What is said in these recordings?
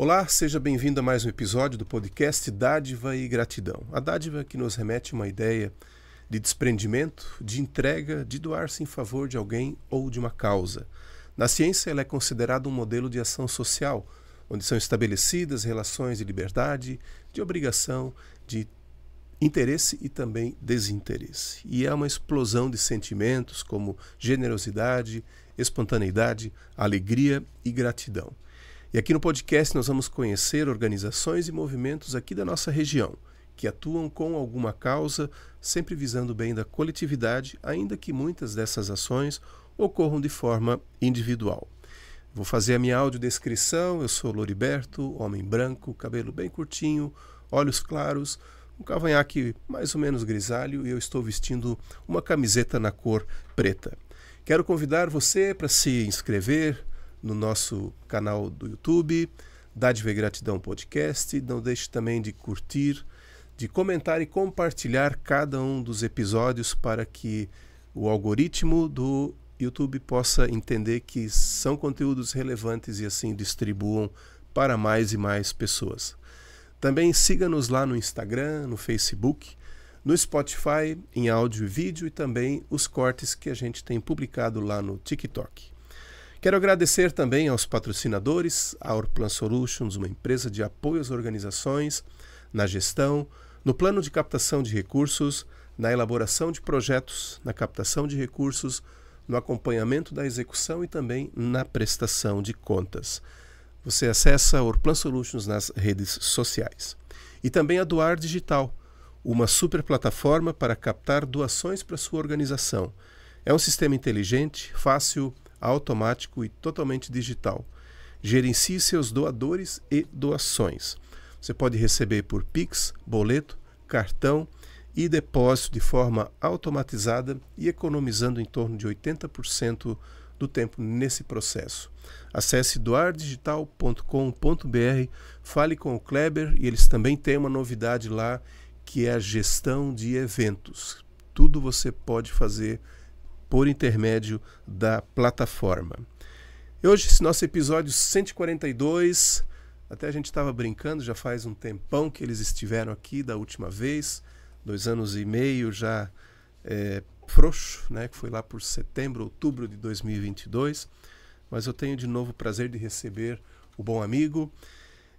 Olá, seja bem-vindo a mais um episódio do podcast Dádiva e Gratidão. A dádiva que nos remete a uma ideia de desprendimento, de entrega, de doar-se em favor de alguém ou de uma causa. Na ciência, ela é considerada um modelo de ação social, onde são estabelecidas relações de liberdade, de obrigação, de interesse e também desinteresse. E é uma explosão de sentimentos como generosidade, espontaneidade, alegria e gratidão. E aqui no podcast nós vamos conhecer organizações e movimentos aqui da nossa região, que atuam com alguma causa, sempre visando o bem da coletividade, ainda que muitas dessas ações ocorram de forma individual. Vou fazer a minha audiodescrição. Eu sou Loriberto, homem branco, cabelo bem curtinho, olhos claros, um cavanhaque mais ou menos grisalho e eu estou vestindo uma camiseta na cor preta. Quero convidar você para se inscrever no nosso canal do YouTube, Dádiva e Gratidão Podcast. Não deixe também de curtir, de comentar e compartilhar cada um dos episódios para que o algoritmo do YouTube possa entender que são conteúdos relevantes e assim distribuam para mais e mais pessoas. Também siga-nos lá no Instagram, no Facebook, no Spotify, em áudio e vídeo e também os cortes que a gente tem publicado lá no TikTok. Quero agradecer também aos patrocinadores, a Orplan Solutions, uma empresa de apoio às organizações, na gestão, no plano de captação de recursos, na elaboração de projetos, na captação de recursos, no acompanhamento da execução e também na prestação de contas. Você acessa a Orplan Solutions nas redes sociais. E também a Doar Digital, uma super plataforma para captar doações para sua organização. É um sistema inteligente, fácil, automático e totalmente digital. Gerencie seus doadores e doações. Você pode receber por Pix, boleto, cartão e depósito de forma automatizada e economizando em torno de 80% do tempo nesse processo. Acesse doardigital.com.br, fale com o Kleber e eles também têm uma novidade lá que é a gestão de eventos. Tudo você pode fazer por intermédio da plataforma. E hoje, esse nosso episódio 142, até a gente estava brincando, já faz um tempão que eles estiveram aqui da última vez, 2 anos e meio já frouxo, né, que foi lá por setembro, outubro de 2022, mas eu tenho de novo o prazer de receber o bom amigo,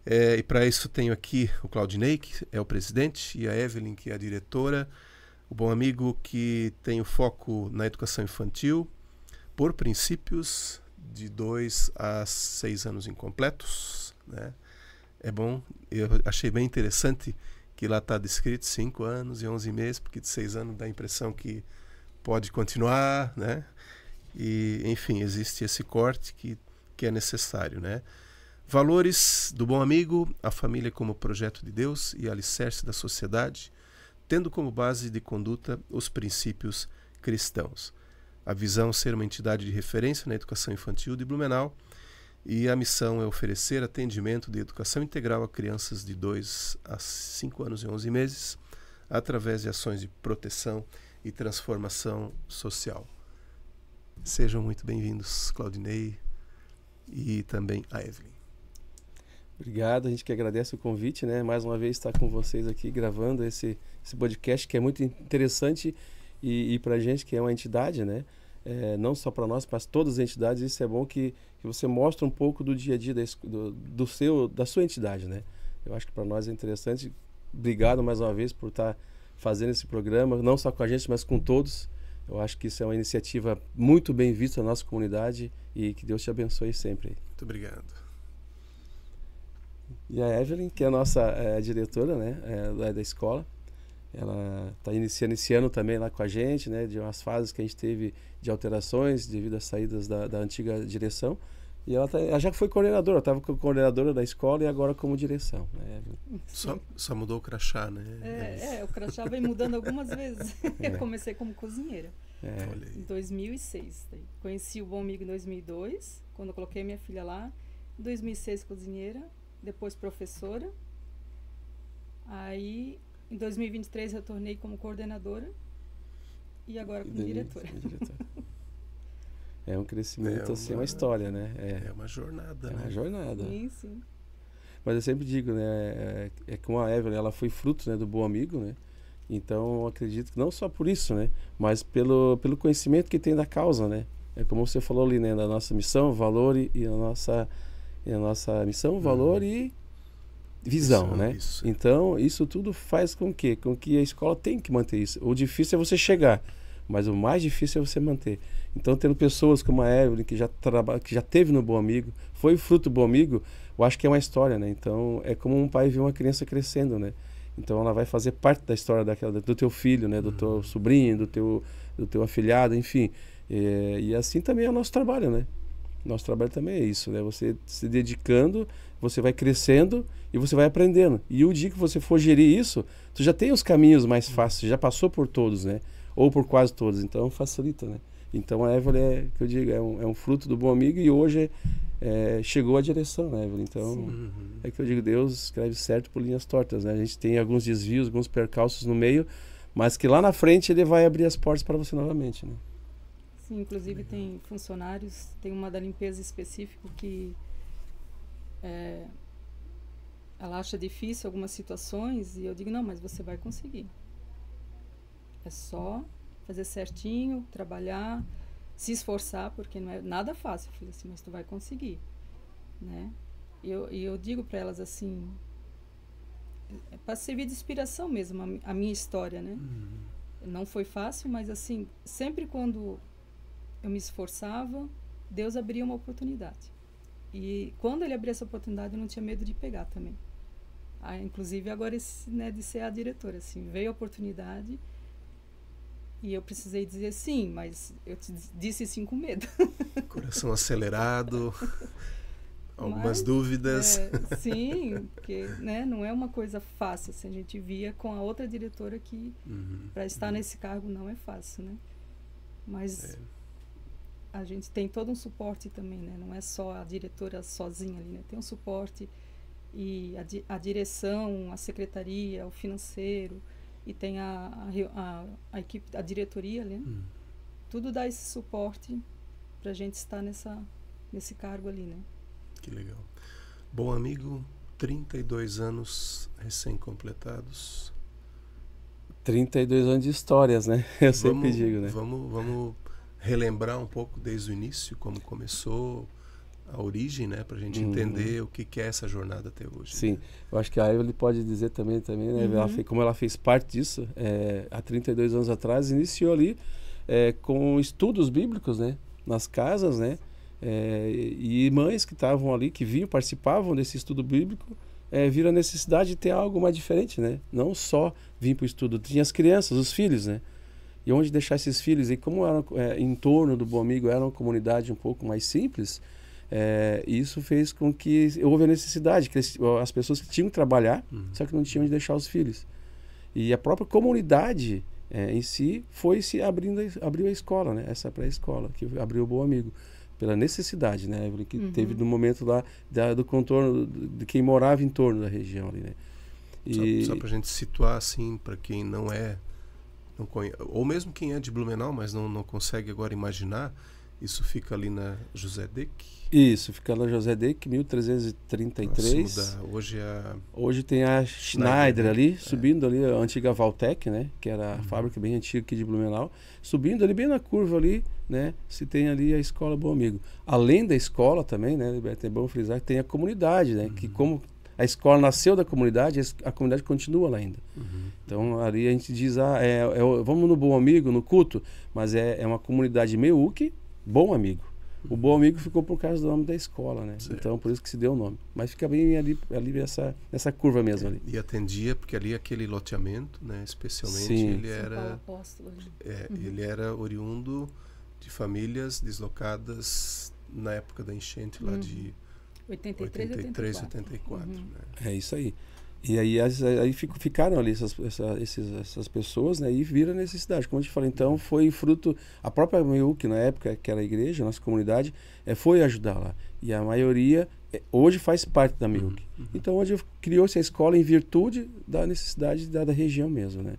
e para isso tenho aqui o Claudinei, que é o presidente, e a Evelyn, que é a diretora. O bom amigo que tem o foco na educação infantil por princípios de 2 a 6 anos incompletos, né? É bom, eu achei bem interessante que lá está descrito 5 anos e 11 meses, porque de 6 anos dá a impressão que pode continuar, né? E, enfim, existe esse corte que é necessário, né? Valores do bom amigo: a família como projeto de Deus e alicerce da sociedade, tendo como base de conduta os princípios cristãos. A visão ser uma entidade de referência na educação infantil de Blumenau e a missão é oferecer atendimento de educação integral a crianças de 2 a 5 anos e 11 meses através de ações de proteção e transformação social. Sejam muito bem-vindos, Claudinei e também a Evelyn. Obrigado, a gente que agradece o convite, né? Mais uma vez estar com vocês aqui gravando esse podcast que é muito interessante e para a gente que é uma entidade, né? Não só para nós, mas todas as entidades. Isso é bom que você mostra um pouco do dia a dia da sua entidade, né? Eu acho que para nós é interessante. Obrigado mais uma vez por estar fazendo esse programa, não só com a gente, mas com todos. Eu acho que isso é uma iniciativa muito bem vista na nossa comunidade e que Deus te abençoe sempre. Muito obrigado. E a Evelyn, que é a nossa diretora, né, da escola, ela está iniciando esse ano também lá com a gente, né, de umas fases que a gente teve de alterações devido às saídas da antiga direção. E ela já foi coordenadora, estava como coordenadora da escola e agora como direção, né, Evelyn? Só mudou o crachá, né? O crachá vem mudando algumas vezes. Eu comecei como cozinheira em 2006. Daí. Conheci o Bom Amigo em 2002, quando eu coloquei minha filha lá. Em 2006, cozinheira. Depois professora. Aí, em 2023, retornei como coordenadora. E agora como diretora. É um crescimento, assim, uma história, né? É uma jornada. É uma jornada. Sim, sim. Mas eu sempre digo, né, é como a Evelyn, ela foi fruto, né, do Bom Amigo, né? Então, eu acredito que não só por isso, né, mas pelo conhecimento que tem da causa, né? É como você falou ali, né, da nossa missão, valor e a nossa missão, valor e visão, né? Isso. Então, isso tudo faz com que a escola tem que manter isso. O difícil é você chegar, mas o mais difícil é você manter. Então, tendo pessoas como a Evelyn, que já teve no Bom Amigo, foi fruto do Bom Amigo, eu acho que é uma história, né? Então, é como um pai ver uma criança crescendo, né? Então, ela vai fazer parte da história do teu filho, né? Do teu sobrinho, do teu afilhado, enfim. E assim também é o nosso trabalho, né? Nosso trabalho também é isso, né? Você se dedicando, você vai crescendo e você vai aprendendo. E o dia que você for gerir isso, tu já tem os caminhos mais fáceis, já passou por todos, né? Ou por quase todos, então facilita, né? Então a Evelyn, que eu digo, é um fruto do Bom Amigo e hoje chegou à direção, né, Evelyn? Então é que eu digo, Deus escreve certo por linhas tortas, né? A gente tem alguns desvios, alguns percalços no meio, mas que lá na frente ele vai abrir as portas para você novamente, né? Sim, inclusive tem funcionários, tem uma da limpeza específica que ela acha difícil algumas situações e eu digo, não, mas você vai conseguir. É só fazer certinho, trabalhar, se esforçar, porque não é nada fácil, filho, assim, mas tu vai conseguir, né? E eu digo para elas assim, para servir de inspiração mesmo, a minha história, né? Não foi fácil, mas assim, sempre quando eu me esforçava, Deus abria uma oportunidade. E quando ele abriu essa oportunidade, eu não tinha medo de pegar também. Inclusive agora, né, de ser a diretora, assim, veio a oportunidade e eu precisei dizer sim, mas eu disse sim com medo. Coração acelerado, algumas dúvidas. Sim, porque, né, não é uma coisa fácil, assim, a gente via com a outra diretora que para estar nesse cargo não é fácil, né? Mas a gente tem todo um suporte também, né? Não é só a diretora sozinha ali, né? Tem um suporte e a direção, a secretaria, o financeiro e tem a equipe, a diretoria, né? Tudo dá esse suporte para a gente estar nesse cargo ali, né? Que legal. Bom Amigo, 32 anos recém-completados. 32 anos de histórias, né? Eu sempre digo, né? Vamos relembrar um pouco desde o início, como começou, a origem, né? Para a gente entender o que é essa jornada até hoje. Sim, né? Eu acho que a Evelyn pode dizer também né? Como ela fez parte disso, há 32 anos atrás, iniciou ali com estudos bíblicos, né? Nas casas, né? E mães que estavam ali, que participavam desse estudo bíblico, viram a necessidade de ter algo mais diferente, né? Não só vir para o estudo, tinha as crianças, os filhos, né? E onde deixar esses filhos, e como era, em torno do Bom Amigo era uma comunidade um pouco mais simples, isso fez com que houve a necessidade, que as pessoas que tinham que trabalhar, só que não tinham onde deixar os filhos. E a própria comunidade em si abriu a escola, né? Essa pré-escola, que abriu o Bom Amigo. Pela necessidade, né, que teve no momento lá do contorno de quem morava em torno da região ali, né? Só para a gente situar assim, para quem não conhece, ou mesmo quem é de Blumenau, mas não consegue agora imaginar, isso fica ali na José Deck? Isso, fica na José Deck, 1333. Hoje tem a Schneider ali, subindo ali, a antiga Valtec, né? Que era a fábrica bem antiga aqui de Blumenau. Subindo ali, bem na curva ali, né? Se tem ali a Escola Bom Amigo. Além da escola também, né? É bom frisar que tem a comunidade, né? Que como a escola nasceu da comunidade, a comunidade continua lá ainda. Então ali a gente diz, vamos no Bom Amigo, no culto, mas é uma comunidade Meuque, Bom Amigo. O Bom Amigo ficou por causa do nome da escola, né? Certo. Então por isso que se deu o nome. Mas fica bem ali nessa curva mesmo ali. E atendia, porque ali aquele loteamento, né? Especialmente, ele era oriundo de famílias deslocadas na época da enchente lá de 83, 84. Né? É isso aí. E aí ficaram ali essas pessoas, né, e viram a necessidade. Como eu te falei, então foi fruto, a própria Meuque, na época, que era a igreja, a nossa comunidade, foi ajudar lá. E a maioria hoje faz parte da Meuque. Então hoje criou-se a escola em virtude da necessidade da região mesmo, né?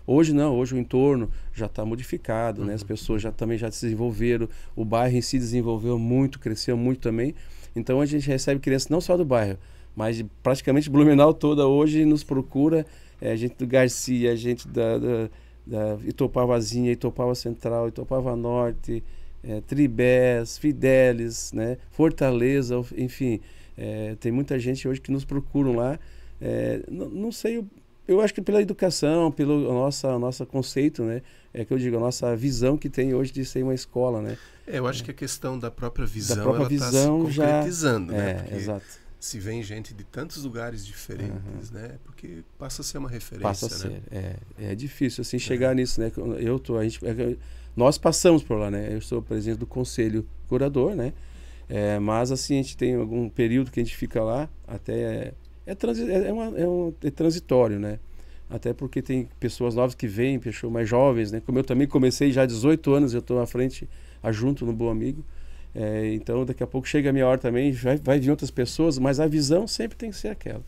Hoje não, hoje o entorno já está modificado, né? As pessoas também já se desenvolveram, o bairro em si desenvolveu muito, cresceu muito também. Então a gente recebe crianças não só do bairro, Mas praticamente Blumenau toda hoje nos procura, gente do Garcia, gente da Itopavazinha, Itopava Central, Itopava Norte, Tribés, Fidelis, né? Fortaleza, enfim, tem muita gente hoje que nos procuram lá. Não sei, eu acho que pela educação, pelo nosso conceito, né? É que eu digo, a nossa visão que tem hoje de ser uma escola, né? Eu acho que a questão da própria visão, ela está se concretizando, né? Porque exato. se vem gente de tantos lugares diferentes, né? Porque passa a ser uma referência, passa a né? ser, é difícil assim chegar nisso, né? Nós passamos por lá, né? Eu sou presidente do conselho curador, né? Mas assim, a gente tem algum período que a gente fica lá, até é transitório, né? Até porque tem pessoas novas que vêm, pessoas mais jovens, né? Como eu também comecei já há 18 anos, eu estou à frente, junto no Bom Amigo. Então daqui a pouco chega a minha hora também, vai vir outras pessoas, mas a visão sempre tem que ser aquela.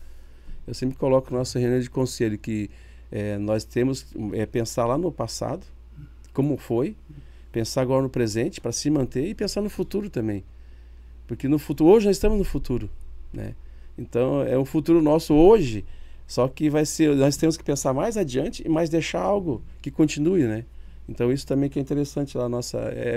Eu sempre coloco na nossa reunião de conselho que nós temos pensar lá no passado, como foi, pensar agora no presente para se manter e pensar no futuro também. Porque no futuro, hoje nós estamos no futuro, né? Então é um futuro nosso hoje, só que nós temos que pensar mais adiante e mais deixar algo que continue, né? Então isso também que é interessante lá,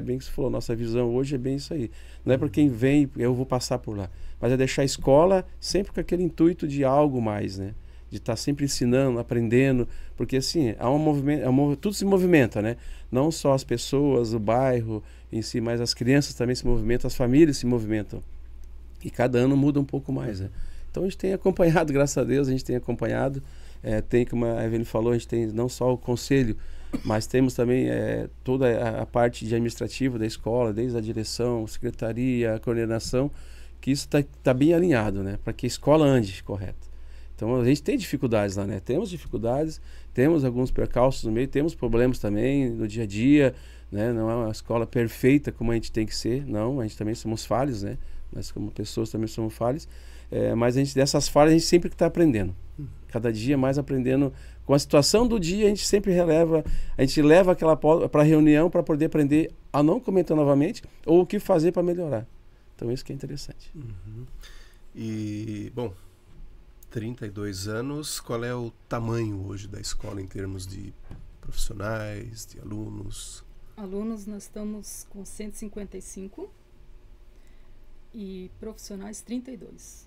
bem que você falou, nossa visão hoje é bem isso aí. Não é para quem vem, eu vou passar por lá, mas é deixar a escola sempre com aquele intuito de algo mais, né? De estar sempre ensinando, aprendendo, porque assim, há um movimento, tudo se movimenta, né? Não só as pessoas, o bairro em si, mas as crianças também se movimentam, as famílias se movimentam. E cada ano muda um pouco mais, né? Então a gente tem acompanhado, graças a Deus, a gente tem acompanhado. Tem, como a Evelyn falou, a gente tem não só o conselho, mas temos também toda a parte de administrativa da escola, desde a direção, secretaria, a coordenação, que isso está bem alinhado, né? Para que a escola ande correto. Então a gente tem dificuldades lá, né? Temos dificuldades, temos alguns percalços no meio, temos problemas também no dia a dia, né? Não é uma escola perfeita como a gente tem que ser, não, a gente também somos falhos, né? Nós como pessoas também somos falhos, mas dessas falhas a gente sempre está aprendendo, cada dia mais aprendendo. Com a situação do dia a gente sempre a gente leva aquela para a reunião para poder aprender a não cometer novamente ou o que fazer para melhorar. Então isso que é interessante. E, bom, 32 anos, qual é o tamanho hoje da escola em termos de profissionais, de alunos? Alunos, nós estamos com 155 e profissionais 32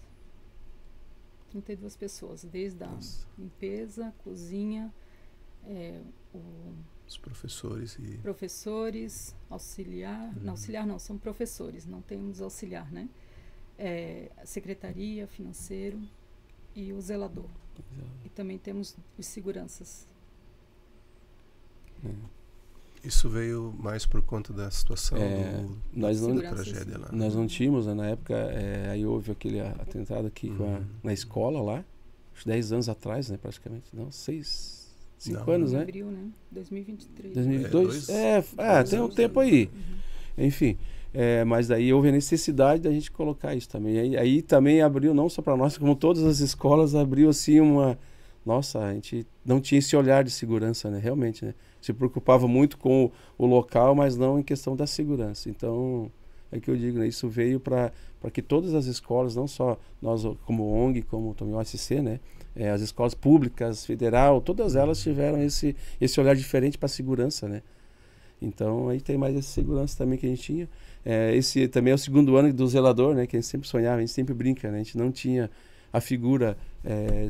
pessoas, desde a limpeza, cozinha, os professores auxiliar, não, são professores, não temos auxiliar, né? Secretaria, financeiro e o zelador. E também temos os seguranças. Isso veio mais por conta da situação da tragédia lá. Nós não tínhamos, né, na época, aí houve aquele atentado aqui na escola lá, uns 10 anos atrás, né, praticamente. Não, 5 anos, né? Abril, né? 2023. 2002? Tem um tempo aí. Enfim, mas daí houve a necessidade da gente colocar isso também. Aí também abriu, não só para nós, como todas as escolas, abriu assim Nossa, a gente não tinha esse olhar de segurança, né? Realmente, né? Se preocupava muito com o local, mas não em questão da segurança. Então, é que eu digo, né? Isso veio para que todas as escolas, não só nós como ONG, como também o OSC, né? As escolas públicas, federal, todas elas tiveram esse olhar diferente para a segurança, né? Então, aí tem mais essa segurança também que a gente tinha. Esse também é o segundo ano do zelador, né? Que a gente sempre sonhava, a gente sempre brinca, né? A gente não tinha a figura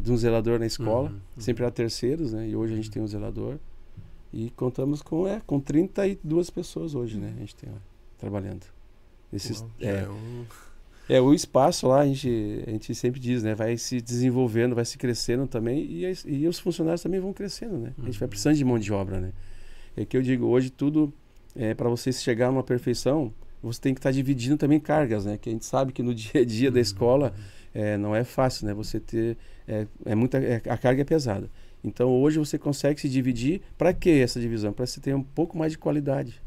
de um zelador na escola, sempre era terceiros, né? E hoje a gente tem um zelador. E contamos com 32 pessoas hoje, né? A gente tem lá, trabalhando. O espaço lá, a gente sempre diz, né? Vai se desenvolvendo, vai se crescendo também e os funcionários também vão crescendo, né? A gente vai precisando de mão de obra, né? É que eu digo, hoje tudo, para você chegar numa perfeição, você tem que estar dividindo também cargas, né? Que a gente sabe que no dia a dia da escola não é fácil, né? Você ter... a carga é pesada. Então hoje você consegue se dividir. Para que essa divisão? Para você ter um pouco mais de qualidade.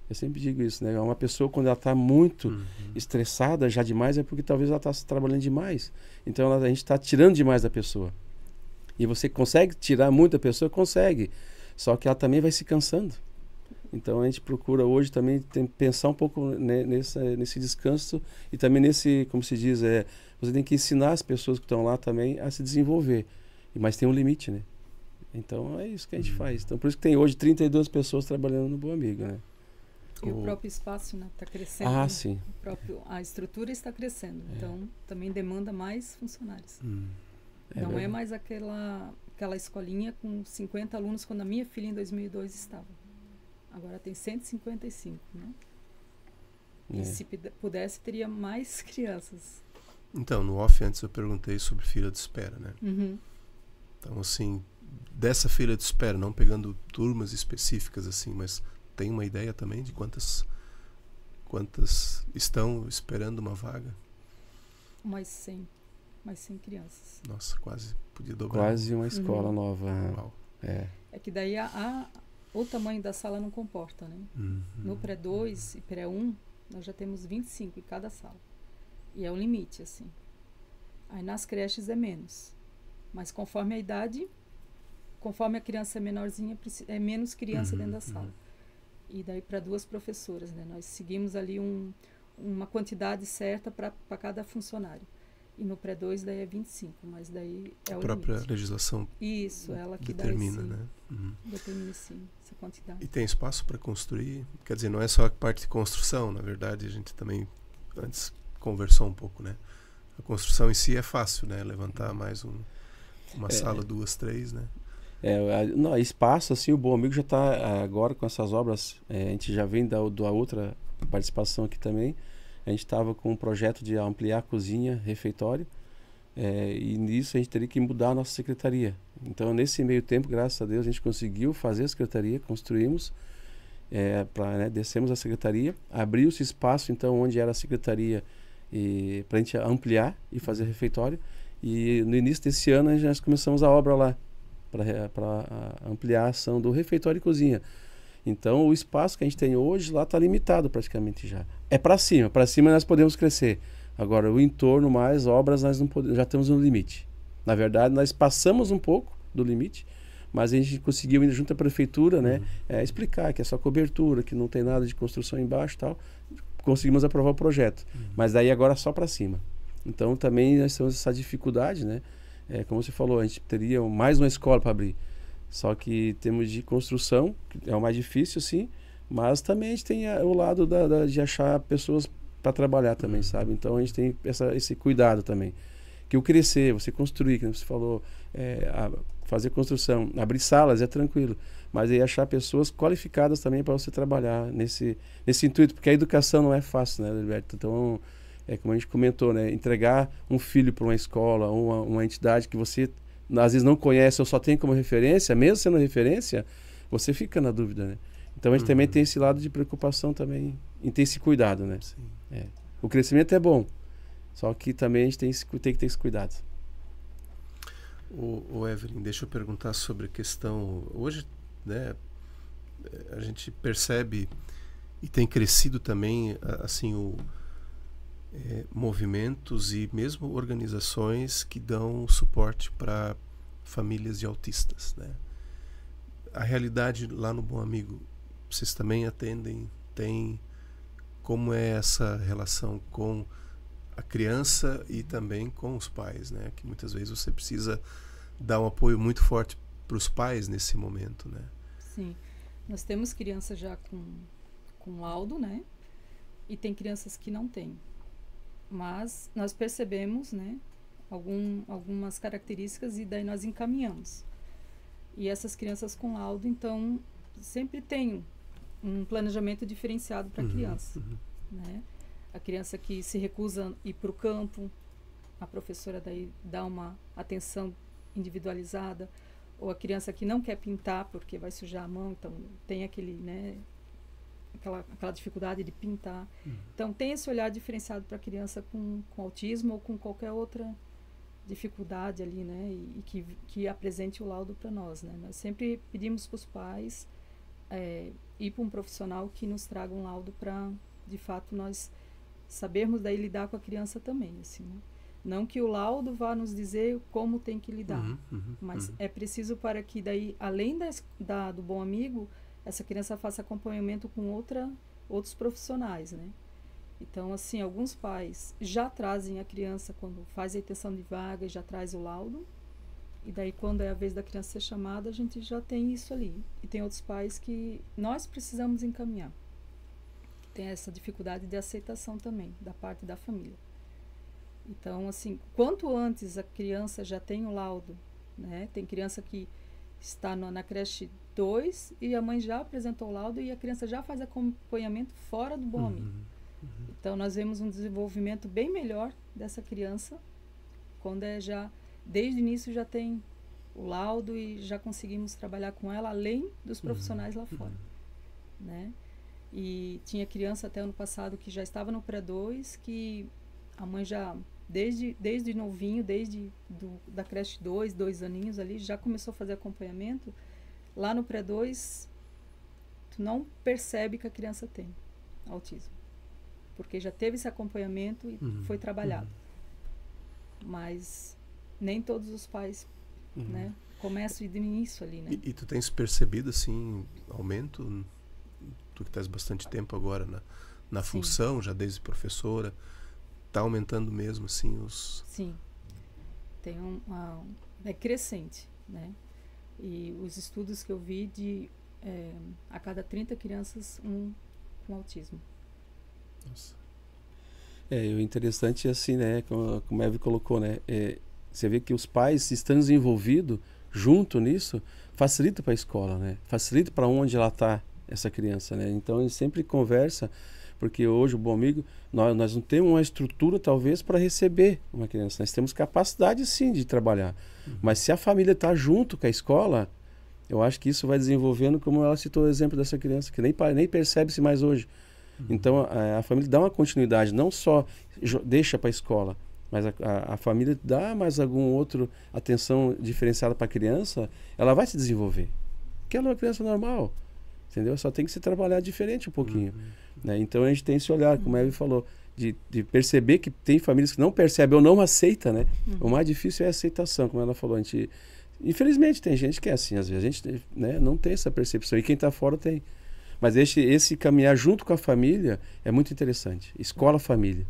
Eu sempre digo isso, né? Uma pessoa, quando ela está muito estressada já demais, é porque talvez ela está trabalhando demais. Então a gente está tirando demais da pessoa. E você consegue tirar muito da pessoa? Consegue. Só que ela também vai se cansando. Então a gente procura hoje também pensar um pouco, né, nesse descanso e também nesse, como se diz, você tem que ensinar as pessoas que estão lá também a se desenvolver, mas tem um limite, né? Então é isso que a gente faz. Então por isso que tem hoje 32 pessoas trabalhando no Bom Amigo, né? E o próprio espaço, né, está crescendo. Ah, sim. A estrutura está crescendo, então também demanda mais funcionários. Não verdade. É mais aquela escolinha com 50 alunos quando a minha filha em 2002 estava. Agora tem 155, né? E se pudesse, teria mais crianças. Então, no off antes eu perguntei sobre fila de espera, né? Então, assim, dessa fila de espera, não pegando turmas específicas assim, mas tem uma ideia também de quantas estão esperando uma vaga? Mais 100 crianças. Nossa, quase podia dobrar. Quase uma escola nova. Uau. É que daí o tamanho da sala não comporta, né? No pré-2 e pré-1, nós já temos 25 em cada sala. E é o limite, assim. Aí nas creches é menos. Mas conforme a idade, conforme a criança é menorzinha, é menos criança dentro da sala. E daí para 2 professoras, né? Nós seguimos ali uma quantidade certa para cada funcionário. E no pré-2 daí é 25, mas daí é o limite. A própria legislação Isso, ela que determina, dá né? Determina sim essa quantidade. E tem espaço para construir? Quer dizer, não é só a parte de construção, na verdade a gente também antes conversou um pouco, né? A construção em si é fácil, né? Levantar mais uma sala, 2, 3, né? Não, espaço, assim, o Bom Amigo já está agora com essas obras, a gente já vem da outra participação aqui também. A gente estava com um projeto de ampliar a cozinha, refeitório, e nisso a gente teria que mudar a nossa secretaria. Então, nesse meio tempo, graças a Deus, a gente conseguiu fazer a secretaria, construímos, descemos a secretaria, abriu-se espaço, então, onde era a secretaria, para a gente ampliar e fazer refeitório. E no início desse ano, nós começamos a obra lá, para ampliar a ação do refeitório e cozinha. Então, o espaço que a gente tem hoje lá está limitado praticamente já. É para cima nós podemos crescer. Agora, o entorno, mais obras, nós não podemos, já temos um limite. Na verdade, nós passamos um pouco do limite, mas a gente conseguiu ir junto à prefeitura, né, explicar que é só cobertura, que não tem nada de construção embaixo e tal. Conseguimos aprovar o projeto. Mas daí agora só para cima. Então, também nós temos essa dificuldade, né? Como você falou, a gente teria mais uma escola para abrir. Só que temos de construção, que é o mais difícil, sim, mas também a gente tem o lado de achar pessoas para trabalhar também, sabe? Então a gente tem esse cuidado também. Que o crescer, você construir, como você falou, fazer construção, abrir salas é tranquilo, mas aí achar pessoas qualificadas também para você trabalhar nesse intuito, porque a educação não é fácil, né, Alberto? Então, como a gente comentou, né, entregar um filho para uma escola, uma entidade que você às vezes não conhece ou só tem como referência, mesmo sendo referência, você fica na dúvida, né? Então a gente também tem esse lado de preocupação também em ter esse cuidado, né? O crescimento é bom, só que também a gente tem que ter esse cuidado. O Evelyn, deixa eu perguntar sobre a questão, hoje, né, a gente percebe e tem crescido também, assim, movimentos e mesmo organizações que dão suporte para famílias de autistas, né? A realidade lá no Bom Amigo, vocês também atendem, como é essa relação com a criança e também com os pais, né? Que muitas vezes você precisa dar um apoio muito forte para os pais nesse momento, né? Sim, nós temos crianças já com laudo, né? E tem crianças que não têm. Mas nós percebemos, né, algumas características e daí nós encaminhamos. E essas crianças com laudo, então, sempre tem um planejamento diferenciado para a criança. Né? A criança que se recusa a ir para o campo, a professora daí dá uma atenção individualizada, ou a criança que não quer pintar porque vai sujar a mão, então tem aquele, né, aquela dificuldade de pintar. Então, tem esse olhar diferenciado para a criança com autismo ou com qualquer outra dificuldade ali, né? E que apresente o laudo para nós, né? Nós sempre pedimos para os pais ir para um profissional que nos traga um laudo para, de fato, nós sabermos daí lidar com a criança também, assim, né? Não que o laudo vá nos dizer como tem que lidar, mas é preciso para que daí, além do Bom Amigo, essa criança faça acompanhamento com outros profissionais, né? Então, assim, alguns pais já trazem a criança quando faz a intenção de vaga e já traz o laudo. E daí, quando é a vez da criança ser chamada, a gente já tem isso ali. E tem outros pais que nós precisamos encaminhar. Tem essa dificuldade de aceitação também, da parte da família. Então, assim, quanto antes a criança já tem o laudo, né? Tem criança que está na creche 2 e a mãe já apresentou o laudo e a criança já faz acompanhamento fora do Bom Amigo. Então, nós vemos um desenvolvimento bem melhor dessa criança quando desde o início já tem o laudo e já conseguimos trabalhar com ela além dos profissionais lá fora, né? E tinha criança até ano passado que já estava no pré-2, que a mãe já, desde novinho, da creche 2 aninhos ali, já começou a fazer acompanhamento. Lá no pré-2, tu não percebe que a criança tem autismo, porque já teve esse acompanhamento e foi trabalhado. Mas nem todos os pais, né, começam de início ali, né? E tu tens percebido, assim, aumento? Tu que estás bastante tempo agora na função, já desde professora, está aumentando mesmo, assim, os... Sim. Tem é crescente, né? E os estudos que eu vi a cada 30 crianças, um com autismo. Nossa. O interessante é assim, né? Como a Eve colocou, né? Você vê que os pais estando envolvidos junto nisso, facilita para a escola, né? Facilita para onde ela está, essa criança, né? Então, a gente sempre conversa, porque hoje o Bom Amigo, nós não temos uma estrutura, talvez, para receber uma criança. Nós temos capacidade, sim, de trabalhar. Mas se a família está junto com a escola, eu acho que isso vai desenvolvendo, como ela citou o exemplo dessa criança, que nem percebe-se mais hoje. Então, a família dá uma continuidade, não só deixa para a escola, mas a família dá mais algum outro atenção diferenciada para a criança, ela vai se desenvolver. Porque ela é uma criança normal, entendeu? Só tem que se trabalhar diferente um pouquinho. Né? Então, a gente tem esse olhar, como a Eve falou, de perceber que tem famílias que não percebem ou não aceitam, né? O mais difícil é a aceitação, como ela falou. A gente, infelizmente, tem gente que é assim, às vezes. A gente, né, não tem essa percepção, e quem está fora tem. Mas esse caminhar junto com a família é muito interessante. Escola-família.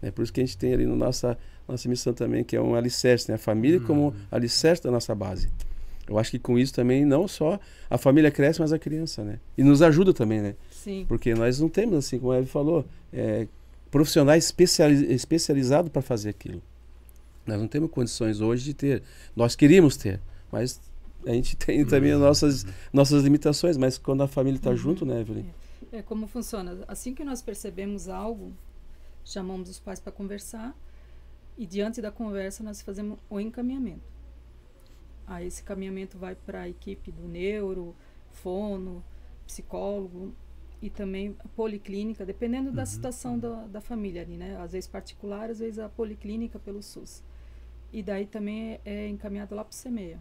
É por isso que a gente tem ali na nossa missão também, que é um alicerce, né? A família como alicerce da nossa base. Eu acho que com isso também, não só a família cresce, mas a criança, né? E nos ajuda também, né? Sim. Porque nós não temos, assim, como a Eve falou, profissionais especializados para fazer aquilo. Nós não temos condições hoje de ter. Nós queríamos ter, mas a gente tem também as nossas limitações, mas quando a família está junto, né, Evelyn? Como funciona? Assim que nós percebemos algo, chamamos os pais para conversar e diante da conversa nós fazemos o encaminhamento. Aí esse encaminhamento vai para a equipe do neuro, fono, psicólogo e também a policlínica, dependendo da situação da família ali, né? Às vezes particular, às vezes a policlínica pelo SUS. E daí também é encaminhado lá para o CEMEA.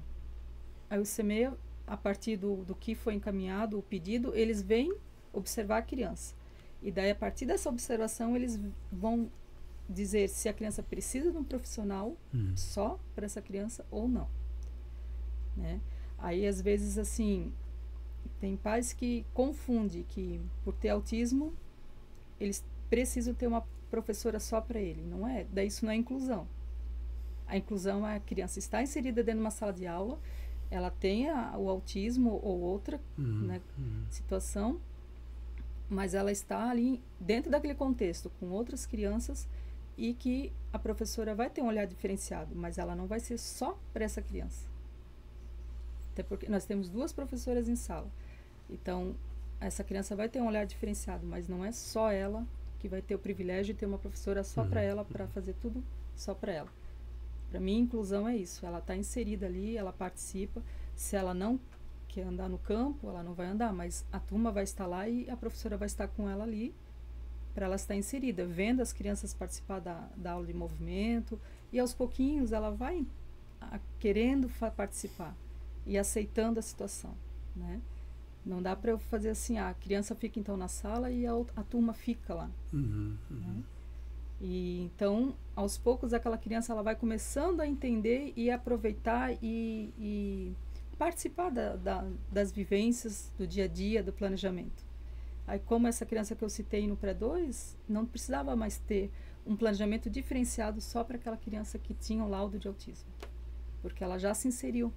Aí o CEMEA, a partir do que foi encaminhado, o pedido, eles vêm observar a criança. E daí, a partir dessa observação, eles vão dizer se a criança precisa de um profissional só para essa criança ou não. Né? Aí, às vezes, assim, tem pais que confundem que, por ter autismo, eles precisam ter uma professora só para ele. Não é? Daí isso não é inclusão. A inclusão é a criança estar inserida dentro de uma sala de aula, ela tem o autismo ou outra né, situação, mas ela está ali dentro daquele contexto com outras crianças e que a professora vai ter um olhar diferenciado, mas ela não vai ser só para essa criança. Até porque nós temos 2 professoras em sala. Então, essa criança vai ter um olhar diferenciado, mas não é só ela que vai ter o privilégio de ter uma professora só para ela, para fazer tudo só para ela. Para mim, inclusão é isso. Ela está inserida ali, ela participa. Se ela não quer andar no campo, ela não vai andar, mas a turma vai estar lá e a professora vai estar com ela ali para ela estar inserida, vendo as crianças participar da aula de movimento e aos pouquinhos ela vai querendo participar e aceitando a situação, né? Não dá para eu fazer assim, a criança fica então na sala e a turma fica lá. Né? E então, aos poucos, aquela criança ela vai começando a entender e aproveitar e participar das vivências, do dia a dia, do planejamento. Aí, como essa criança que eu citei no pré-2, não precisava mais ter um planejamento diferenciado só para aquela criança que tinha o laudo de autismo, porque ela já se inseriu.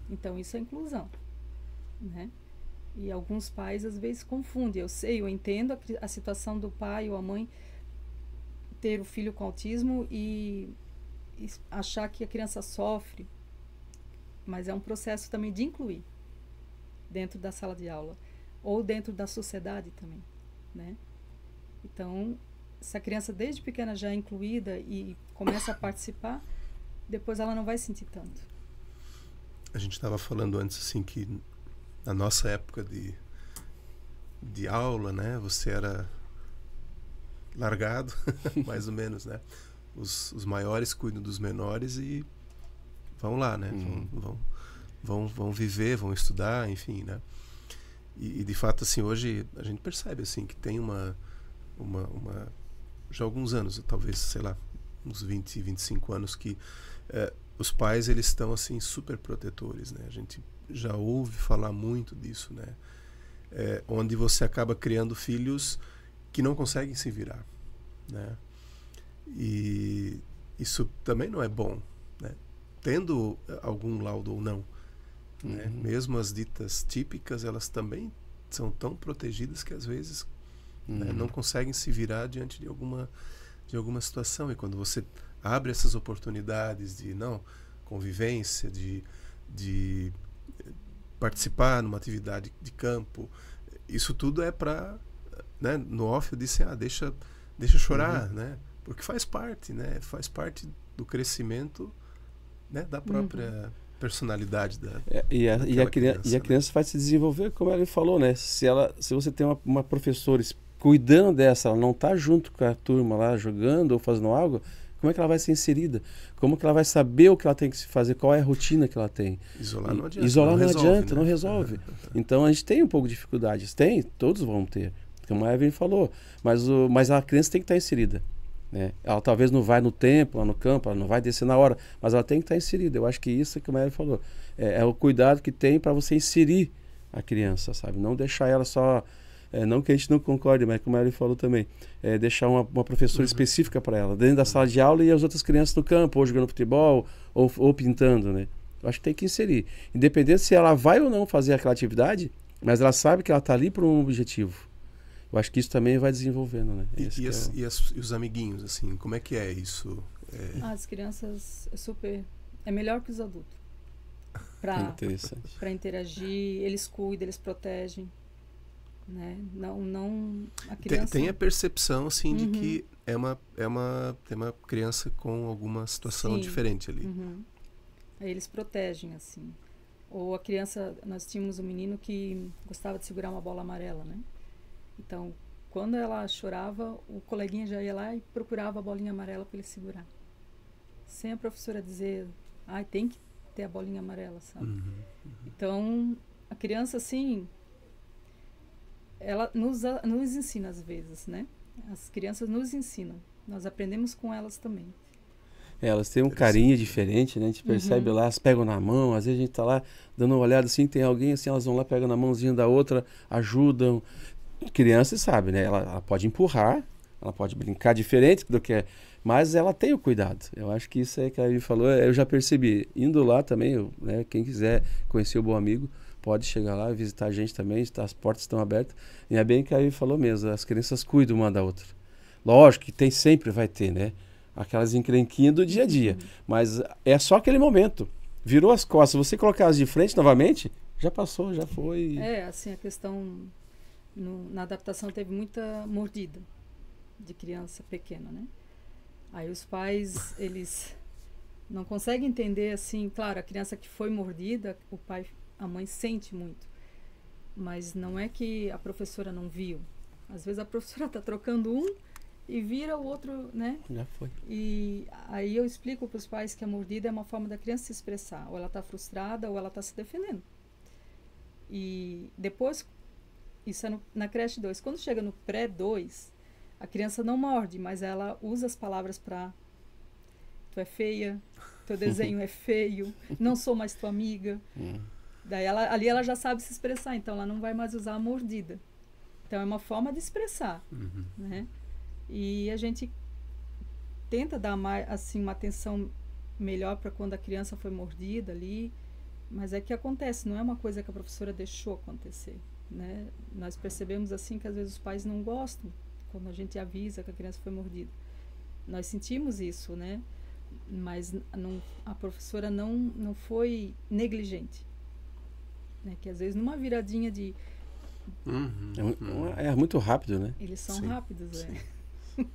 Então, isso é inclusão, né? E alguns pais, às vezes, confundem. Eu entendo a situação do pai ou a mãe ter o filho com autismo e achar que a criança sofre, mas é um processo também de incluir dentro da sala de aula ou dentro da sociedade também, né? Então, se a criança desde pequena já é incluída e começa a participar, depois ela não vai sentir tanto. A gente estava falando antes assim que na nossa época de aula, né, você era largado, mais ou menos, né? Os maiores cuidam dos menores e vão lá, né? Vão viver, vão estudar, enfim, né? E de fato, assim, hoje a gente percebe assim que tem uma já há alguns anos, talvez, sei lá, uns 20, 25 anos que os pais, eles estão assim super protetores, né? A gente já ouve falar muito disso, né? Onde você acaba criando filhos que não conseguem se virar, né? E isso também não é bom, né? Tendo algum laudo ou não, né? Mesmo as ditas típicas, elas também são tão protegidas que às vezes né, não conseguem se virar diante de alguma situação. E quando você abre essas oportunidades de convivência, de participar numa atividade de campo, isso tudo é para, né, no off eu disse, deixa chorar, né, porque faz parte, né, faz parte do crescimento, né, da própria personalidade e a criança vai se desenvolver, como ele falou, né, se você tem uma professora cuidando dessa, ela não está junto com a turma lá jogando ou fazendo algo, como é que ela vai ser inserida? Como que ela vai saber o que ela tem que fazer? Qual é a rotina que ela tem? Isolar não adianta. Isolar não adianta, não resolve. Então a gente tem um pouco de dificuldades. Todos vão ter. Como a Evelyn falou. Mas a criança tem que estar inserida. Né? Ela talvez não vai no tempo, lá no campo, ela não vai descer na hora, mas ela tem que estar inserida. Eu acho que isso é que a Evelyn falou. É o cuidado que tem para você inserir a criança, sabe? Não deixar ela só... não que a gente não concorde, mas como a Evelyn falou também, deixar uma professora específica para ela, dentro da sala de aula e as outras crianças no campo, ou jogando futebol, ou pintando, né? Eu acho que tem que inserir. Independente se ela vai ou não fazer aquela atividade, mas ela sabe que ela está ali por um objetivo. Eu acho que isso também vai desenvolvendo, né? E os amiguinhos, assim, como é que é isso? As crianças é melhor que os adultos. Para interagir, eles cuidam, eles protegem. Né? Não a criança... tem a percepção assim de que tem uma criança com alguma situação diferente ali. Aí eles protegem assim. Ou a criança, nós tínhamos um menino que gostava de segurar uma bola amarela, né? Então quando ela chorava, o coleguinha já ia lá e procurava a bolinha amarela para ele segurar, sem a professora dizer tem que ter a bolinha amarela, sabe? Então a criança assim, ela nos ensina às vezes, né? As crianças nos ensinam. Nós aprendemos com elas também. Elas têm um carinho diferente, né? A gente percebe lá, elas pegam na mão, às vezes a gente tá lá dando uma olhada assim, tem alguém assim, elas vão lá, pegam na mãozinha da outra, ajudam. Criança sabe, né? Ela pode empurrar, ela pode brincar diferente do que mas ela tem o cuidado. Eu acho que isso é que a Ivy falou, eu já percebi. Indo lá também, né? Quem quiser conhecer o Bom Amigo, pode chegar lá, visitar a gente também, as portas estão abertas. E é bem que a Ivy falou mesmo, as crianças cuidam uma da outra. Lógico que sempre vai ter, né? Aquelas encrenquinhas do dia a dia. Mas é só aquele momento. Virou as costas, você colocar elas de frente novamente, já passou, já foi. Assim, a questão... na adaptação teve muita mordida de criança pequena, né? Aí os pais, eles não conseguem entender, assim, claro, a criança que foi mordida, a mãe sente muito, mas não é que a professora não viu. Às vezes a professora está trocando e vira o outro, né? Já foi. E aí eu explico para os pais que a mordida é uma forma da criança se expressar, ou ela está frustrada ou ela está se defendendo. E depois, isso é na creche 2, quando chega no pré-2, a criança não morde, mas ela usa as palavras para tu é feia, teu desenho é feio, não sou mais tua amiga. Daí ali ela já sabe se expressar, então ela não vai mais usar a mordida. Então é uma forma de expressar, né? E a gente tenta dar mais, assim, uma atenção melhor para quando a criança foi mordida ali, mas é que acontece, não é uma coisa que a professora deixou acontecer, né? Nós percebemos assim que às vezes os pais não gostam quando a gente avisa que a criança foi mordida. Nós sentimos isso, né? Mas a professora não foi negligente, né? Que às vezes numa viradinha de... É muito rápido, né? Eles são rápidos, sim.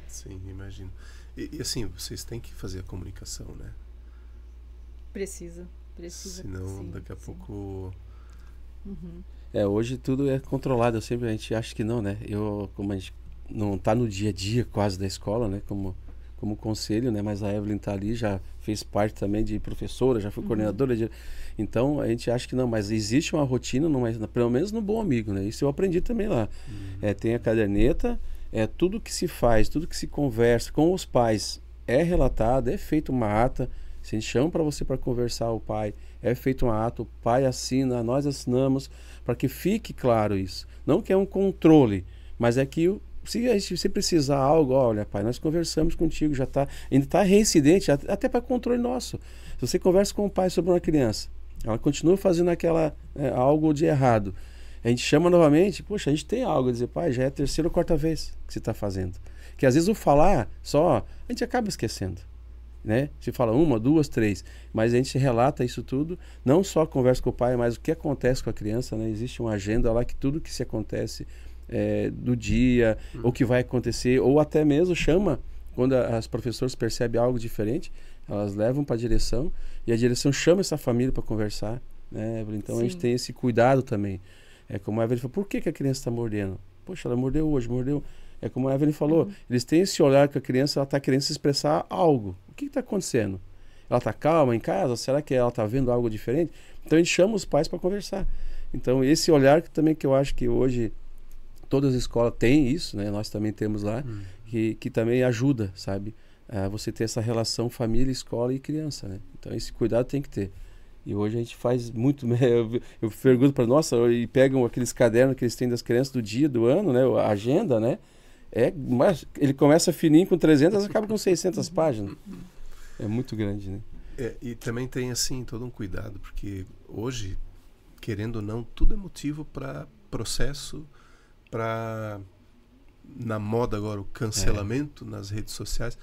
Sim, imagino. E assim, vocês têm que fazer a comunicação, né? Precisa. Senão, sim, daqui a pouco... Hoje tudo é controlado. A gente acha que não, né? Como a gente não está no dia a dia quase da escola, né? Como conselho, né? Mas a Evelyn está ali, já fez parte também de professora, já foi coordenadora de... Então, a gente acha que não, mas existe uma rotina, pelo menos no Bom Amigo, né? Isso eu aprendi também lá. Tem a caderneta, tudo que se faz, tudo que se conversa com os pais é relatado, é feita uma ata. Se a gente chama para você para conversar, o pai, é feito um ato, o pai assina, nós assinamos, para que fique claro isso. Não que é um controle, mas é que se precisar algo, olha, pai, nós conversamos contigo, ainda está reincidente, até para controle nosso. Se você conversa com o pai sobre uma criança, ela continua fazendo algo de errado, a gente chama novamente, poxa, a gente tem algo a dizer, pai, já é a 3ª ou 4ª vez que você está fazendo. Que às vezes o falar só, a gente acaba esquecendo. Né? Se fala 1, 2, 3, mas a gente relata isso tudo, não só conversa com o pai, mas o que acontece com a criança, né? Existe uma agenda lá que tudo que se acontece do dia, ou que vai acontecer, ou até mesmo chama, quando as professoras percebem algo diferente, elas levam para a direção, e a direção chama essa família para conversar, né? Então a gente tem esse cuidado também. É como a Evelyn falou, por que a criança está mordendo? Poxa, ela mordeu hoje, mordeu... É como a Evelyn falou, eles têm esse olhar que a criança está querendo se expressar algo. O que está acontecendo? Ela está calma em casa? Será que ela está vendo algo diferente? Então a gente chama os pais para conversar. Então esse olhar que eu acho que hoje todas as escolas têm isso, né? Nós também temos lá, que também ajuda, sabe? Você ter essa relação família, escola e criança, né? Então esse cuidado tem que ter. E hoje a gente faz muito... Eu pergunto para e pegam aqueles cadernos que eles têm das crianças do dia, do ano, né? A agenda, né? Mas ele começa fininho com 300, acaba com 600 páginas. É muito grande, né? E também tem, assim, todo um cuidado, porque hoje, querendo ou não, tudo é motivo para processo, para, na moda agora, o cancelamento nas redes sociais.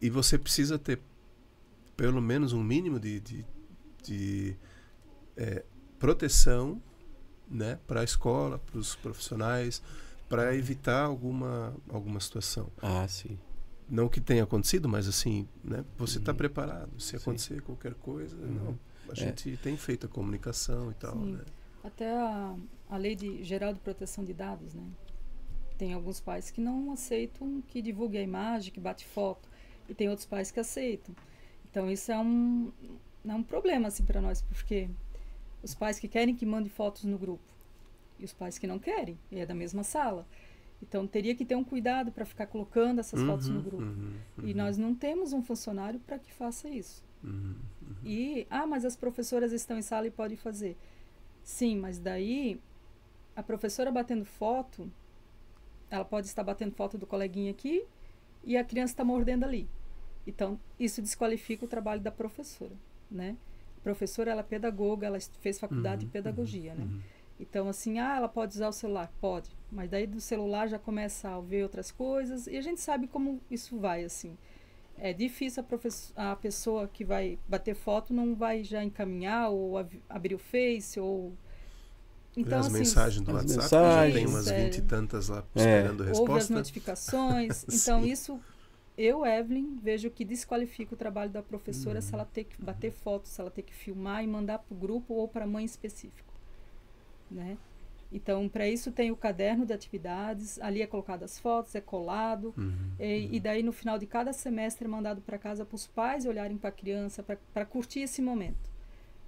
E você precisa ter pelo menos um mínimo de proteção, né, para a escola, para os profissionais, para evitar alguma situação. Sim. Não que tenha acontecido, mas assim, né, você está preparado. Se acontecer qualquer coisa, a gente tem feito a comunicação e tal. Né? Até a Lei Geral de Proteção de Dados, né? Tem alguns pais que não aceitam que divulgue a imagem, que bate foto. E tem outros pais que aceitam. Então isso é um problema assim, para nós, porque os pais que querem que mande fotos no grupo, e os pais que não querem, e é da mesma sala. Então, teria que ter um cuidado para ficar colocando essas fotos no grupo. E nós não temos um funcionário para que faça isso. E, mas as professoras estão em sala e podem fazer. Sim, mas daí, a professora batendo foto, ela pode estar batendo foto do coleguinha aqui, e a criança está mordendo ali. Então, isso desqualifica o trabalho da professora, né? A professora, ela é pedagoga, ela fez faculdade de pedagogia, né? Então, assim, ela pode usar o celular? Pode. Mas daí do celular já começa a ver outras coisas. E a gente sabe como isso vai, assim. É difícil a pessoa que vai bater foto não vai já encaminhar ou abrir o Face ou... Então, as mensagens do WhatsApp, já tem umas 20 e tantas lá esperando resposta. Houve as notificações. Então, isso, eu, Evelyn, vejo que desqualifica o trabalho da professora se ela ter que bater foto, se ela ter que filmar e mandar para o grupo ou para a mãe específico. Né? Então, para isso tem o caderno de atividades, ali é colocado as fotos, é colado, e daí no final de cada semestre é mandado para casa para os pais olharem para a criança, para curtir esse momento.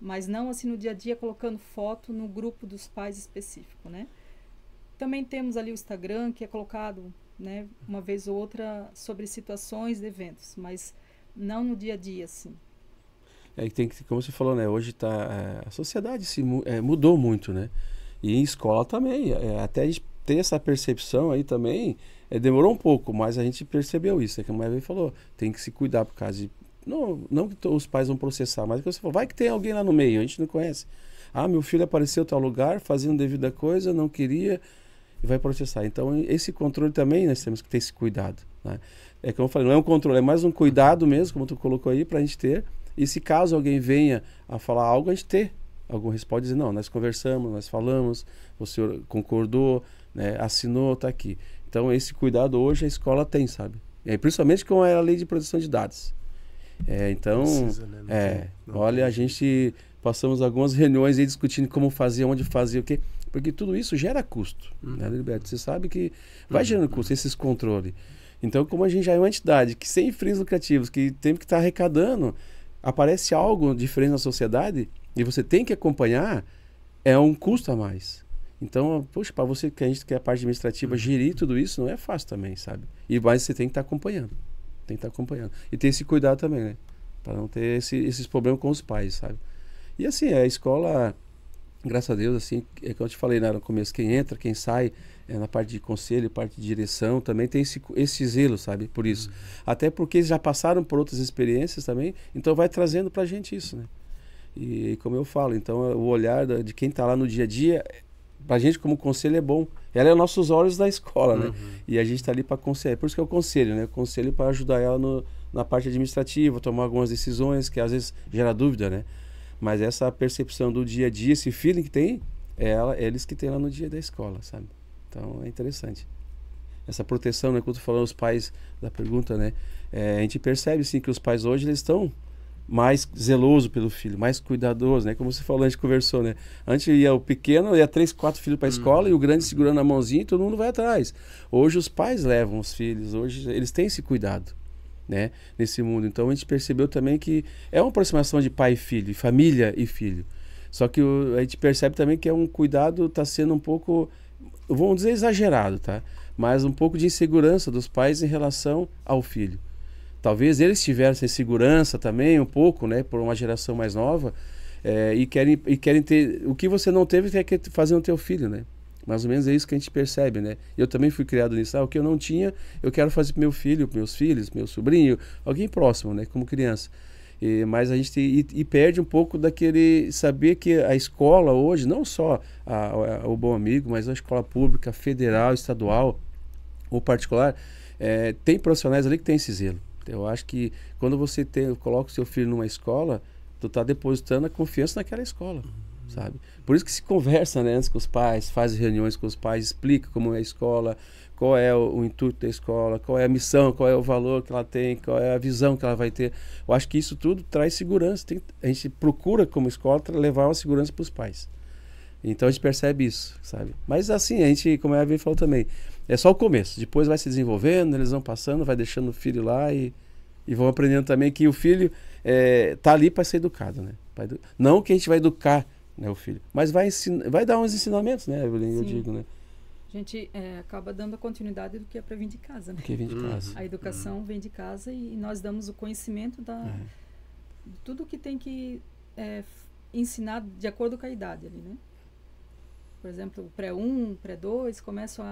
Mas não assim no dia a dia colocando foto no grupo dos pais específico, né? Também temos ali o Instagram, que é colocado, né, uma vez ou outra sobre situações de eventos, mas não no dia a dia, assim. como você falou, né? Hoje a sociedade mudou muito, né? E em escola também. Até a gente ter essa percepção aí também, demorou um pouco, mas a gente percebeu isso. É que a Maria falou, tem que se cuidar por causa de... Não que os pais vão processar, mas que você falou, vai que tem alguém lá no meio, a gente não conhece. Ah, meu filho apareceu em tal lugar, fazendo devida coisa, não queria, e vai processar. Então, esse controle também nós temos que ter esse cuidado, né? É como eu falei, não é um controle, é mais um cuidado mesmo, como tu colocou aí, para a gente ter. E se caso alguém venha a falar algo, a gente ter algum resposta, dizer, não, nós conversamos, nós falamos, você concordou, né, assinou, está aqui. Então, esse cuidado hoje a escola tem, sabe? E aí, principalmente com a lei de proteção de dados. Então, precisa, né? olha, a gente passamos algumas reuniões aí discutindo como fazer, onde fazer, o quê. Porque tudo isso gera custo, né, Liberto? Você sabe que vai gerando custo, esses controles. Então, como a gente já é uma entidade que sem fins lucrativos, que tem que estar arrecadando, aparece algo diferente na sociedade e você tem que acompanhar, é um custo a mais. Então, poxa, para você que a gente quer a parte administrativa, gerir tudo isso não é fácil também, sabe? Mas você tem que estar acompanhando. Tem que estar acompanhando. E ter esse cuidado também, né? Para não ter esses problemas com os pais, sabe? E assim, a escola, graças a Deus, assim, é como eu te falei, né, no começo, quem entra, quem sai, na parte de conselho, parte de direção, também tem esse zelo, sabe? Por isso. Até porque eles já passaram por outras experiências também, então vai trazendo pra gente isso, né? E como eu falo, então o olhar de quem tá lá no dia a dia, pra gente como conselho é bom. Ela é os nossos olhos da escola, né? E a gente tá ali para conselhar. Por isso que é o conselho, né? O conselho para ajudar ela na parte administrativa, tomar algumas decisões que às vezes gera dúvida, né? Mas essa percepção do dia a dia, esse feeling que tem, eles que tem lá no dia da escola, sabe? Então é interessante. Essa proteção, né? Quando tu falou os pais da pergunta, né? A gente percebe sim que os pais hoje eles estão mais zeloso pelo filho, mais cuidadoso, né? Como você falou, a gente conversou, né? Antes ia o pequeno, ia 3, 4 filhos para a escola e o grande segurando a mãozinha e todo mundo vai atrás. Hoje os pais levam os filhos, hoje eles têm esse cuidado, né? Nesse mundo. Então a gente percebeu também que é uma aproximação de pai e filho, família e filho. Só que a gente percebe também que é um cuidado, está sendo um pouco, vamos dizer exagerado, tá? Mas um pouco de insegurança dos pais em relação ao filho. Talvez eles tivessem segurança também, um pouco, né, por uma geração mais nova, e querem ter... O que você não teve, quer fazer no teu filho, né? Mais ou menos é isso que a gente percebe, né? Eu também fui criado nisso. O que eu não tinha, eu quero fazer para meu filho, meus filhos, meu sobrinho, alguém próximo, né, como criança. Mas a gente perde um pouco daquele... Saber que a escola hoje, não só o Bom Amigo, mas a escola pública, federal, estadual ou particular, tem profissionais ali que têm esse zelo. Eu acho que quando você coloca o seu filho numa escola, tu tá depositando a confiança naquela escola, sabe? Por isso que se conversa, né, antes com os pais, faz reuniões com os pais, explica como é a escola, qual é o intuito da escola, qual é a missão, qual é o valor que ela tem, qual é a visão que ela vai ter. Eu acho que isso tudo traz segurança. A gente procura, como escola, levar uma segurança para os pais. Então a gente percebe isso, sabe? Mas assim, a gente, como a Eva falou também, é só o começo. Depois vai se desenvolvendo, eles vão passando, vai deixando o filho lá e vão aprendendo também que o filho tá ali para ser educado, né? Não que a gente vai educar, né, o filho, mas vai dar uns ensinamentos, né, Evelyn, eu digo, né? A gente acaba dando a continuidade do que é para vir de casa, né? Que vem de casa. A educação vem de casa e nós damos o conhecimento de tudo que tem que ensinar de acordo com a idade ali, né? Por exemplo, o pré-1, pré-2, começam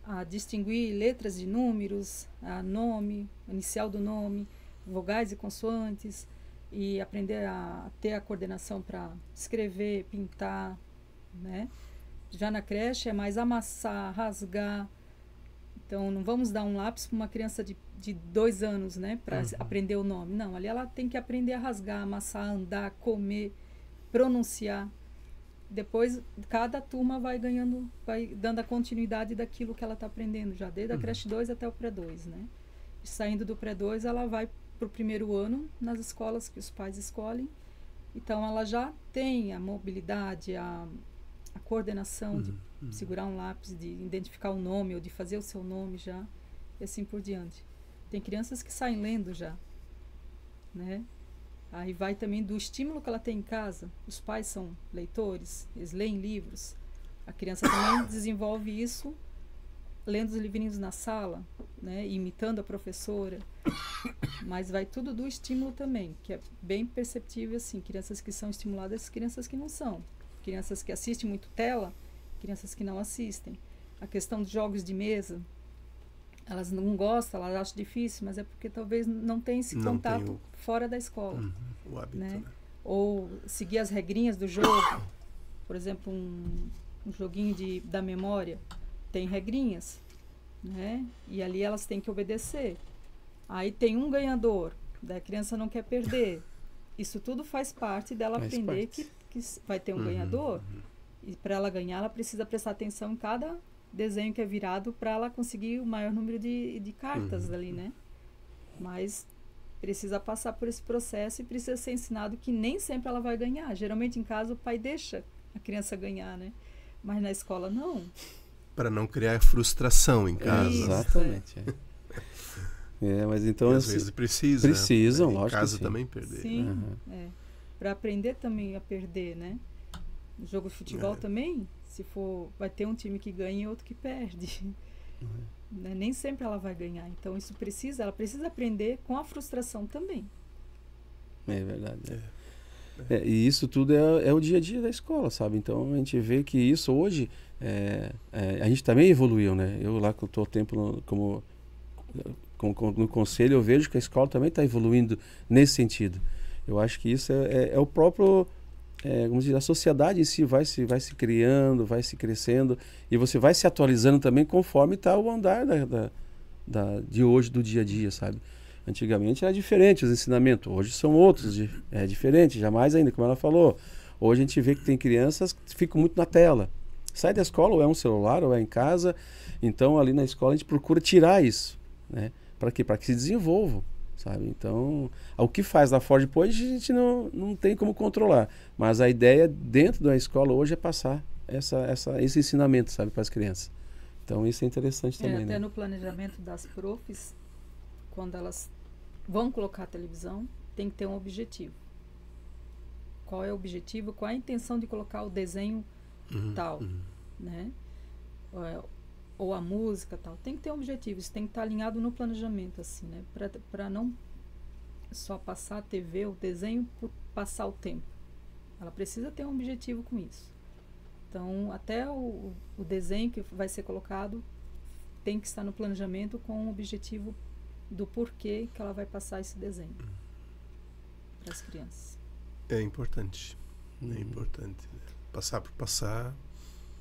a distinguir letras de números, nome, inicial do nome, vogais e consoantes, e aprender a ter a coordenação para escrever, pintar, né? Já na creche é mais amassar, rasgar. Então, não vamos dar um lápis para uma criança de 2 anos, né? Para aprender o nome. Não, ali ela tem que aprender a rasgar, amassar, andar, comer, pronunciar. Depois, cada turma vai dando a continuidade daquilo que ela está aprendendo, já desde a creche 2 até o pré-2, né? E saindo do pré-2, ela vai para o primeiro ano nas escolas que os pais escolhem. Então, ela já tem a mobilidade, a coordenação de segurar um lápis, de identificar o nome ou de fazer o seu nome já, e assim por diante. Tem crianças que saem lendo já, né? Aí vai também do estímulo que ela tem em casa. Os pais são leitores, eles leem livros. A criança também desenvolve isso lendo os livrinhos na sala, né, imitando a professora, mas vai tudo do estímulo também, que é bem perceptível, assim, crianças que são estimuladas, crianças que não são, crianças que assistem muito tela, crianças que não assistem. A questão dos jogos de mesa, elas não gostam, elas acham difícil, mas é porque talvez não tem esse contato fora da escola. O hábito, né? né? Ou seguir as regrinhas do jogo. Por exemplo, um joguinho da memória tem regrinhas, né? E ali elas têm que obedecer. Aí tem um ganhador, daí a criança não quer perder. Isso tudo faz parte dela aprender que vai ter um ganhador. E para ela ganhar, ela precisa prestar atenção em cada desenho que é virado para ela conseguir o maior número de cartas ali, né? Mas precisa passar por esse processo e precisa ser ensinado que nem sempre ela vai ganhar. Geralmente em casa o pai deixa a criança ganhar, né? Mas na escola não. Para não criar frustração em casa. Isso, exatamente. Mas então e às vezes precisam, né? Em lógico casa que sim. também perder. Sim, para aprender também a perder, né? No jogo de futebol também, se for, vai ter um time que ganha e outro que perde. Né? Nem sempre ela vai ganhar. Então ela precisa aprender com a frustração também. É verdade. E isso tudo é o dia a dia da escola, sabe? Então a gente vê que isso hoje a gente também evoluiu, né? Eu lá que estou tempo no conselho, eu vejo que a escola também está evoluindo nesse sentido. Eu acho que isso é o próprio, como dizer, a sociedade em si vai se criando, vai se crescendo, e você vai se atualizando também conforme está o andar de hoje, do dia a dia, sabe? Antigamente era diferente os ensinamentos, hoje são outros, é diferente, jamais ainda, como ela falou. Hoje a gente vê que tem crianças que ficam muito na tela. Sai da escola, ou é um celular, ou é em casa. Então ali na escola a gente procura tirar isso, né? Para quê? Para que se desenvolvam, sabe? Então, o que faz lá fora depois a gente não tem como controlar. Mas a ideia dentro da escola hoje é passar esse ensinamento, sabe, para as crianças. Então isso é interessante também, até né? no planejamento das profs, quando elas vão colocar a televisão, tem que ter um objetivo. Qual é o objetivo? Qual é a intenção de colocar o desenho tal, né? Ou a música tal. Tem que ter um objetivo, isso tem que estar alinhado no planejamento, assim, né? Para não só passar a TV, o desenho, por passar o tempo. Ela precisa ter um objetivo com isso. Então, até o desenho que vai ser colocado tem que estar no planejamento com o objetivo do porquê que ela vai passar esse desenho para as crianças. É importante. É importante. Passar por passar.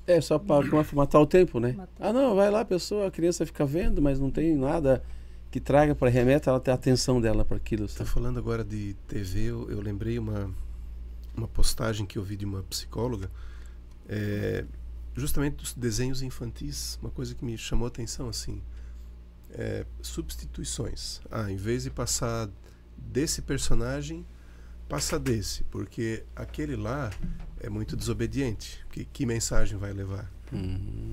É só para matar o tempo, né? Não, vai lá, a criança fica vendo, mas não tem nada que traga para remeta ela ter a atenção dela para aquilo. Está falando agora de TV, eu lembrei uma postagem que eu vi de uma psicóloga, justamente dos desenhos infantis, uma coisa que me chamou a atenção, assim, substituições. Em vez de passar desse personagem, passa desse, porque aquele lá é muito desobediente. Que mensagem vai levar para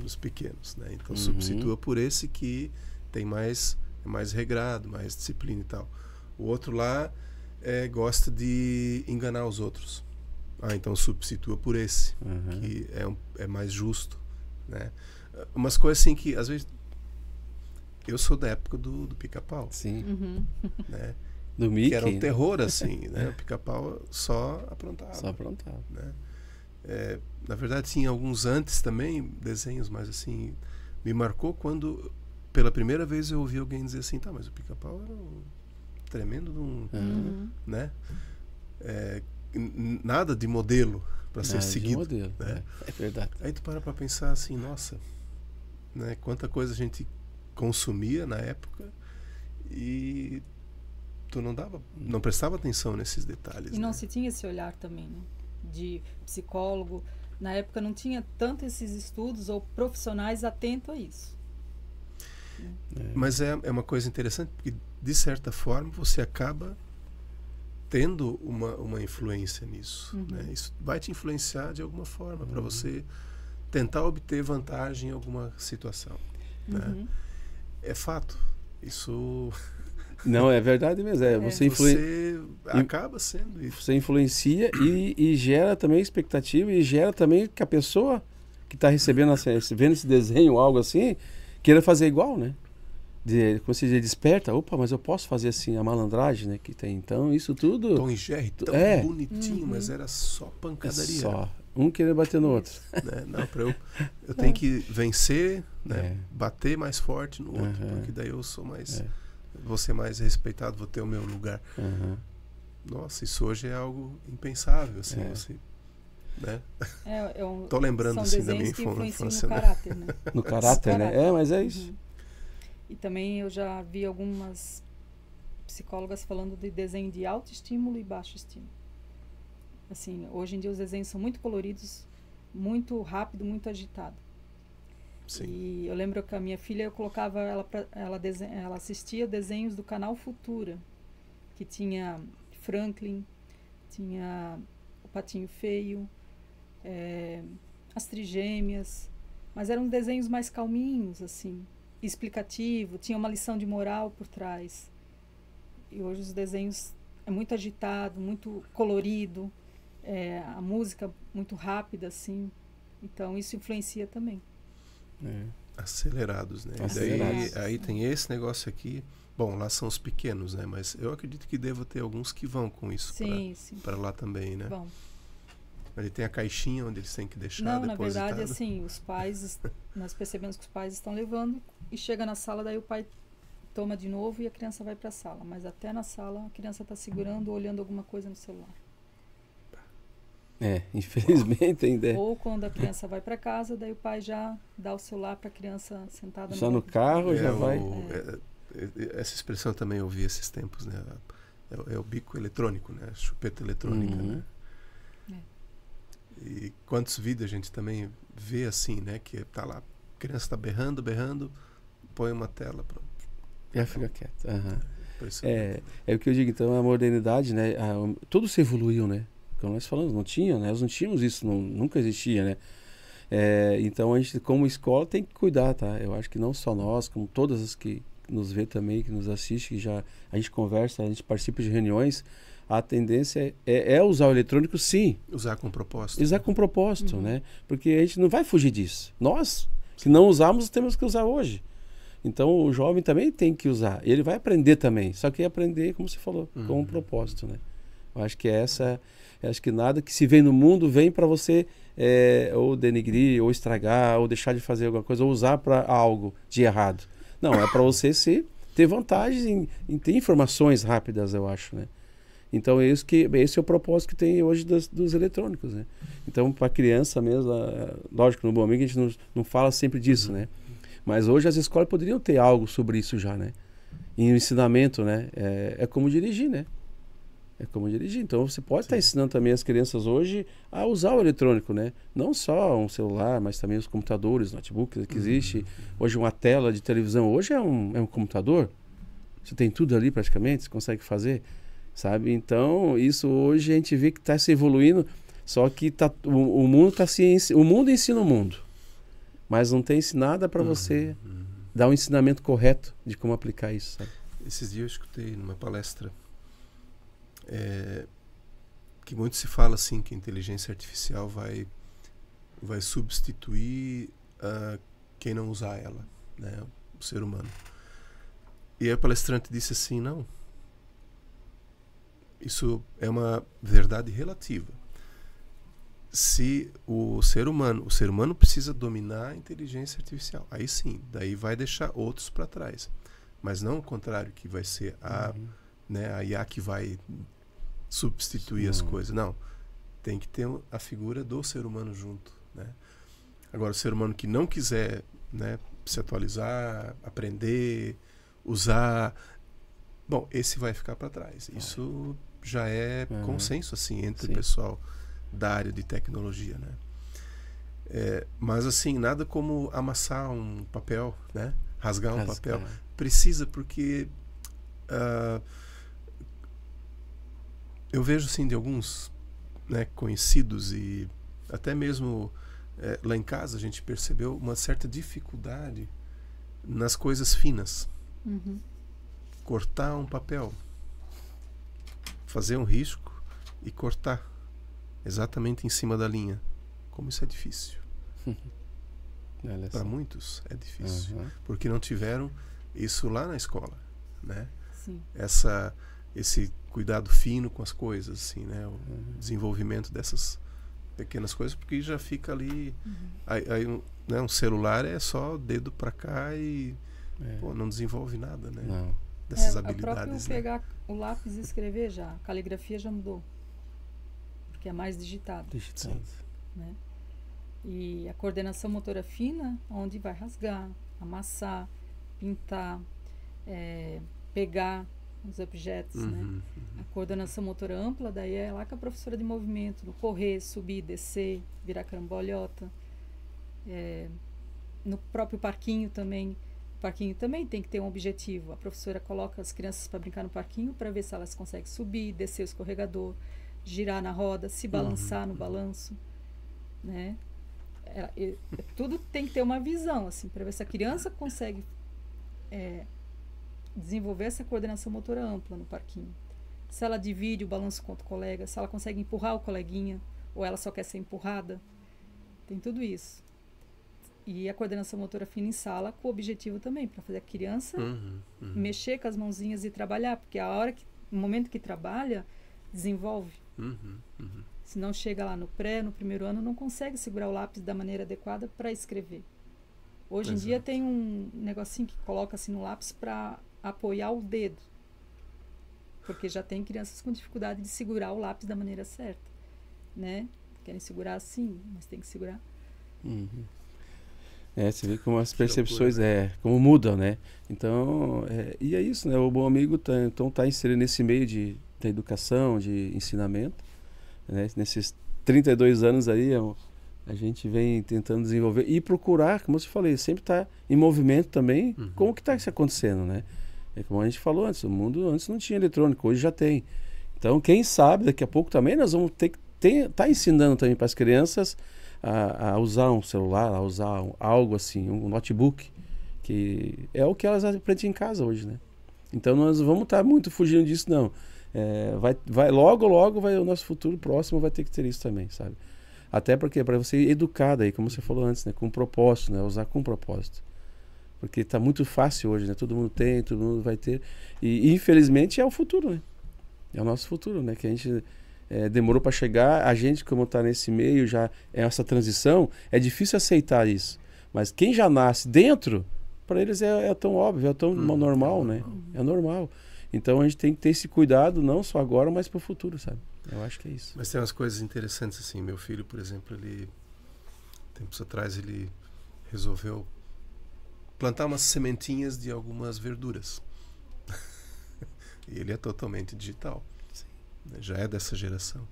os pequenos, né? Então substitua por esse que tem é mais regrado, mais disciplina e tal. O outro lá gosta de enganar os outros. Então substitua por esse, que é mais justo, né? Umas coisas assim que às vezes eu sou da época do Pica-Pau. Sim. Né? Do Mickey. Que era um terror, assim, né? O Pica-Pau só aprontava. Né? Na verdade, tinha alguns antes também, desenhos, mas assim, me marcou quando, pela primeira vez, eu ouvi alguém dizer assim, mas o Pica-Pau era um tremendo de um... né? Nada de modelo para ser seguido. Modelo, né? É verdade. Aí tu para pensar assim, nossa, né? Quanta coisa a gente consumia na época e tu não prestava atenção nesses detalhes. E não se tinha esse olhar também, né? De psicólogo. Na época não tinha tanto esses estudos ou profissionais atentos a isso. Mas é uma coisa interessante, porque de certa forma você acaba tendo uma influência nisso. Né? Isso vai te influenciar de alguma forma para você tentar obter vantagem em alguma situação. Né? É fato. Isso... Não, é verdade mesmo. Você acaba sendo isso. Você influencia e gera também expectativa e gera também que a pessoa que está vendo esse desenho, algo assim, queira fazer igual, né? Como se diz, desperta, opa, mas eu posso fazer assim, a malandragem, né, que tem. Então, isso tudo... Tom e Jerry, tão bonitinho, mas era só pancadaria. Só. Um querer bater no outro. Né? Não, eu tenho que vencer, né? Bater mais forte no outro, porque daí eu sou mais... Vou ser mais respeitado, vou ter o meu lugar. Nossa, isso hoje é algo impensável, assim, você... Né? Tô lembrando assim da minha infância. No caráter, né? No caráter, né? Mas é isso. E também eu já vi algumas psicólogas falando de desenho de alto estímulo e baixo estímulo. Assim, hoje em dia os desenhos são muito coloridos, muito rápido, muito agitado. Sim. E eu lembro que a minha filha, eu colocava ela assistia desenhos do canal Futura, que tinha Franklin, tinha o Patinho Feio, as Trigêmeas, mas eram desenhos mais calminhos, assim, explicativo, tinha uma lição de moral por trás. E hoje os desenhos é muito agitado, muito colorido, a música muito rápida, assim. Então isso influencia também. Acelerados, né? Acelerados. Daí, aí tem esse negócio aqui. Bom, lá são os pequenos, né? Mas eu acredito que deva ter alguns que vão com isso para lá também, né? Bom. Ele tem a caixinha onde eles têm que deixar depositado. Na verdade, assim, os pais, nós percebemos que os pais estão levando e chega na sala, daí o pai toma de novo e a criança vai para a sala. Mas até na sala a criança está segurando ou olhando alguma coisa no celular. Infelizmente ainda. Ou quando a criança vai para casa, daí o pai já dá o celular para a criança sentada já no carro, já vai. Essa expressão também eu ouvi esses tempos, né? É o bico eletrônico, né? A chupeta eletrônica, né? E quantos vídeos a gente também vê assim, né? Que tá lá, a criança tá berrando, põe uma tela, pronto. Já fica quieto. É o que eu digo, então, a modernidade, né? Tudo se evoluiu, né? Como nós falamos, nós não tínhamos isso, nunca existia, né? Então a gente, como escola, tem que cuidar, tá? Eu acho que não só nós, como todas as que nos vê também, que nos assiste, que a gente conversa, a gente participa de reuniões, a tendência é usar o eletrônico, sim. Usar com propósito. Usar com propósito, né? Porque a gente não vai fugir disso. Nós, se não usarmos, temos que usar hoje. Então o jovem também tem que usar. Ele vai aprender também, só que aprender, como você falou, com um propósito, né? Eu acho que acho que nada que se vem no mundo vem para você ou denegrir, ou estragar, ou deixar de fazer alguma coisa, ou usar para algo de errado. Não, é para você ter vantagens em ter informações rápidas, eu acho, né? Então esse é o propósito que tem hoje dos eletrônicos, né? Então para a criança mesmo, lógico, no Bom Amigo a gente não fala sempre disso, né? Mas hoje as escolas poderiam ter algo sobre isso já, né? E o ensinamento, né? É como dirigir, né? É como dirigir. Então você pode estar ensinando também as crianças hoje a usar o eletrônico, né? Não só um celular, mas também os computadores, notebooks que existe. Hoje uma tela de televisão hoje é um computador. Você tem tudo ali praticamente, você consegue fazer, sabe? Então isso hoje a gente vê que está se evoluindo, só que o mundo ensina o mundo, mas não tem nada para você dar um ensinamento correto de como aplicar isso, sabe? Esses dias eu escutei numa palestra que muito se fala assim que a inteligência artificial vai substituir quem não usar ela, né, o ser humano. E a palestrante disse assim, não, isso é uma verdade relativa. Se o ser humano precisa dominar a inteligência artificial, aí sim, daí vai deixar outros para trás, mas não o contrário, que vai ser a IA que vai substituir as coisas. Não, tem que ter a figura do ser humano junto, né? Agora, o ser humano que não quiser, né, se atualizar, aprender, usar, bom, esse vai ficar para trás. Isso já é consenso assim entre o pessoal da área de tecnologia, né? Mas assim, nada como amassar um papel, né? Rasgar um papel. Precisa, porque eu vejo assim de alguns, né, conhecidos, e até mesmo lá em casa a gente percebeu uma certa dificuldade nas coisas finas. Cortar um papel, fazer um risco e cortar exatamente em cima da linha. Como isso é difícil. Para muitos é difícil, porque não tiveram isso lá na escola, né? Sim. Esse cuidado fino com as coisas, assim, né? O desenvolvimento dessas pequenas coisas, porque já fica ali. Aí né? Um celular é só dedo para cá e pô, não desenvolve nada, né? Não. Dessas O habilidades. próprio pegar o lápis e escrever já, a caligrafia já mudou, porque é mais digitado. Né? E a coordenação motora fina, onde vai rasgar, amassar, pintar, pegar os objetos, né? A coordenação motora ampla, daí é lá com a professora de movimento, no correr, subir, descer, virar carambolhota. No próprio parquinho também. O parquinho também tem que ter um objetivo. A professora coloca as crianças para brincar no parquinho para ver se elas conseguem subir, descer o escorregador, girar na roda, se balançar no balanço, né? Tudo tem que ter uma visão, assim, para ver se a criança consegue desenvolver essa coordenação motora ampla no parquinho. Se ela divide o balanço com outro colega, se ela consegue empurrar o coleguinha, ou ela só quer ser empurrada. Tem tudo isso. E a coordenação motora fina em sala com o objetivo também, para fazer a criança mexer com as mãozinhas e trabalhar, porque no momento que trabalha, desenvolve. Se não chega lá no primeiro ano, não consegue segurar o lápis da maneira adequada para escrever. Hoje em dia tem um negocinho que coloca assim no lápis para apoiar o dedo, porque já tem crianças com dificuldade de segurar o lápis da maneira certa, né? Querem segurar assim, mas tem que segurar. Você vê como as percepções como mudam, né? Então, e é isso, né? O Bom Amigo tá inserido nesse meio da educação, de ensinamento, né? Nesses 32 anos aí, a gente vem tentando desenvolver e procurar, como eu falei, sempre tá em movimento também, como que tá isso acontecendo, né? Como a gente falou antes, o mundo antes não tinha eletrônico, hoje já tem. Então, quem sabe, daqui a pouco também nós vamos ter que tá ensinando também para as crianças a usar um celular, a usar algo assim, um notebook, que é o que elas aprendem em casa hoje, né? Então nós vamos estar muito fugindo disso, não. Logo o nosso futuro próximo vai ter que ter isso também, sabe? Até porque para você educar daí, como você falou antes, né? Com propósito, né? Usar com propósito. Porque está muito fácil hoje, né? Todo mundo tem, todo mundo vai ter. E infelizmente é o futuro, né? É o nosso futuro, né? Que a gente... demorou para chegar, a gente como está nesse meio, já essa transição, é difícil aceitar isso, mas quem já nasce dentro, para eles é tão óbvio, é tão normal, né? É normal. Então a gente tem que ter esse cuidado, não só agora, mas para o futuro, sabe? Eu acho que é isso. Mas tem umas coisas interessantes assim, meu filho, por exemplo, tempos atrás ele resolveu plantar umas sementinhas de algumas verduras. E ele é totalmente digital. Já é dessa geração.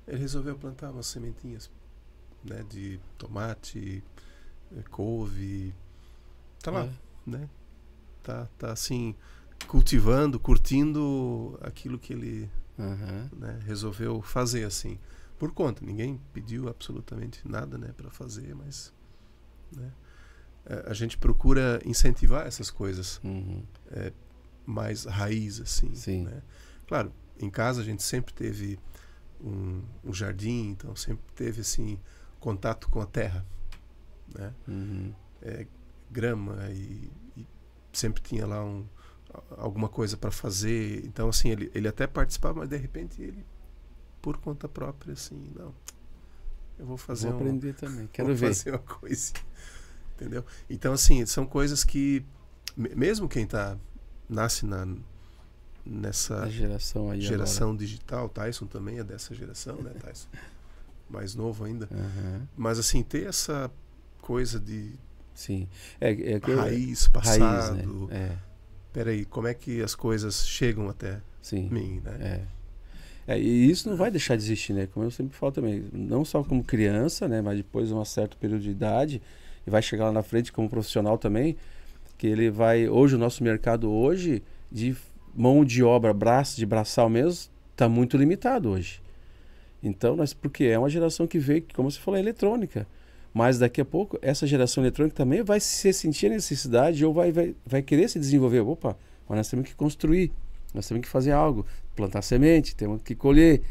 Ele resolveu plantar umas sementinhas, né, de tomate, couve. Tá lá, né? Tá assim, cultivando, curtindo aquilo que ele né, resolveu fazer assim, por conta. Ninguém pediu absolutamente nada, né, para fazer, mas né, a gente procura incentivar essas coisas mais raiz assim. Sim. Né? Claro, em casa a gente sempre teve um jardim, então sempre teve assim contato com a terra, né? Grama e sempre tinha lá alguma coisa para fazer. Então assim ele até participava, mas de repente ele por conta própria assim, não, eu vou fazer aprender também, quero ver fazer uma coisa, entendeu? Então assim são coisas que mesmo quem nasce nessa geração digital, Tyson também é dessa geração, né, Tyson? Mais novo ainda. Mas assim, ter essa coisa de raiz, passado. Né? Peraí, como é que as coisas chegam até mim, né? E isso não vai deixar de existir, né? Como eu sempre falo também, não só como criança, né, mas depois de um certo período de idade, e vai chegar lá na frente como profissional também, que ele vai... Hoje, o nosso mercado hoje, de mão de obra, de braçal mesmo, está muito limitado hoje. Então, porque é uma geração que veio, como você falou, é eletrônica. Mas daqui a pouco, essa geração eletrônica também vai sentir a necessidade ou vai querer se desenvolver. Opa, mas nós temos que construir, nós temos que fazer algo, plantar semente, temos que colher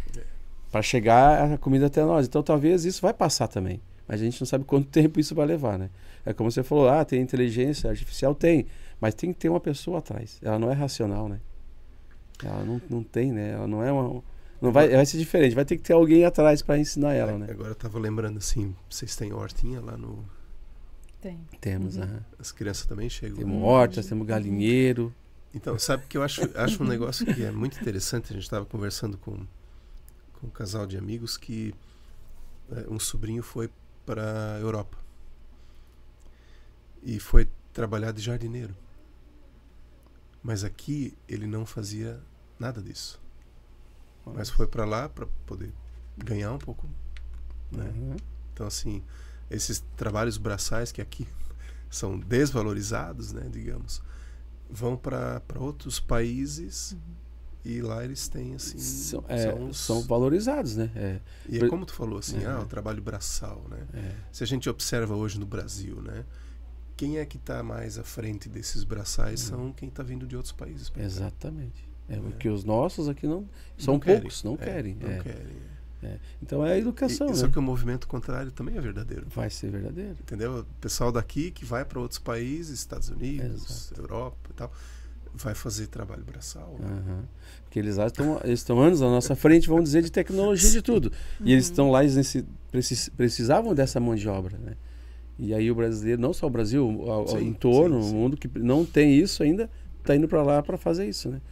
para chegar a comida até nós. Então, talvez isso vai passar também. mas a gente não sabe quanto tempo isso vai levar, né? É como você falou, tem inteligência artificial, tem, mas tem que ter uma pessoa atrás. Ela não é racional, né? Ela não tem, né? Ela não é uma... Não vai ser diferente, vai ter que ter alguém atrás para ensinar ela, né? Agora eu tava lembrando assim, vocês têm hortinha lá no... Temos, As crianças também chegam. Temos hortas, temos galinheiro. Então, sabe que eu acho um negócio que é muito interessante. A gente estava conversando com um casal de amigos que um sobrinho foi para a Europa e foi trabalhar de jardineiro. Mas aqui ele não fazia nada disso. Mas foi para lá para poder ganhar um pouco, né? Então, assim, esses trabalhos braçais que aqui são desvalorizados, né, digamos, vão para outros países e lá eles têm, assim... São valorizados, né? E é como tu falou, assim, o trabalho braçal, né? Se a gente observa hoje no Brasil, né, quem é que está mais à frente desses braçais são quem está vindo de outros países. Exatamente. Porque os nossos aqui não... São poucos, não querem. Não querem. Então é a educação, Só que o movimento contrário também é verdadeiro. Vai ser verdadeiro. Entendeu? O pessoal daqui que vai para outros países, Estados Unidos, Europa e tal, vai fazer trabalho braçal. Né? Porque eles estão anos à nossa frente, vamos dizer, de tecnologia, de tudo. E eles estão lá, eles precisavam dessa mão de obra, né? E aí o brasileiro, não só o Brasil, o entorno, o mundo que não tem isso ainda, está indo para lá para fazer isso, né?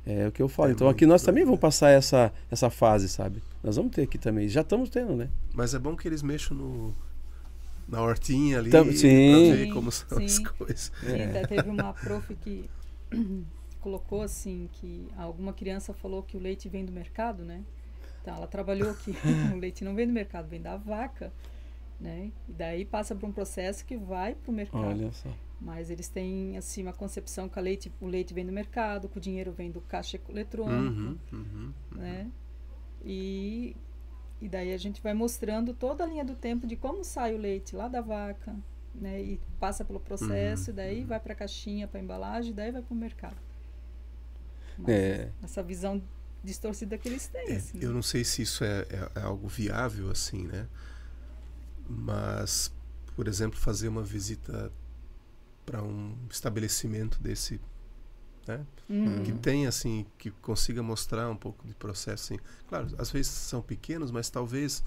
É o que eu falo. Então aqui nós também vamos passar essa fase, sabe? Nós vamos ter aqui também. Já estamos tendo, né? Mas é bom que eles mexam na hortinha ali para ver como são as coisas. Sim, até teve uma prof que colocou assim que alguma criança falou que o leite vem do mercado, né? Então ela trabalhou que o leite não vem do mercado, vem da vaca, né? E daí passa por um processo que vai para o mercado. Olha só. Mas eles têm assim uma concepção que o leite vem do mercado, que o dinheiro vem do caixa eletrônico, né? E daí a gente vai mostrando toda a linha do tempo de como sai o leite lá da vaca, né? E passa pelo processo, e daí vai para a caixinha, para a embalagem, e daí vai para o mercado. Mas essa visão distorcida que eles têm. Assim, eu não sei se isso é algo viável assim, né? Mas, por exemplo, fazer uma visita para um estabelecimento desse, né? Que tem assim, que consiga mostrar um pouco de processo, assim. Claro, às vezes são pequenos, mas talvez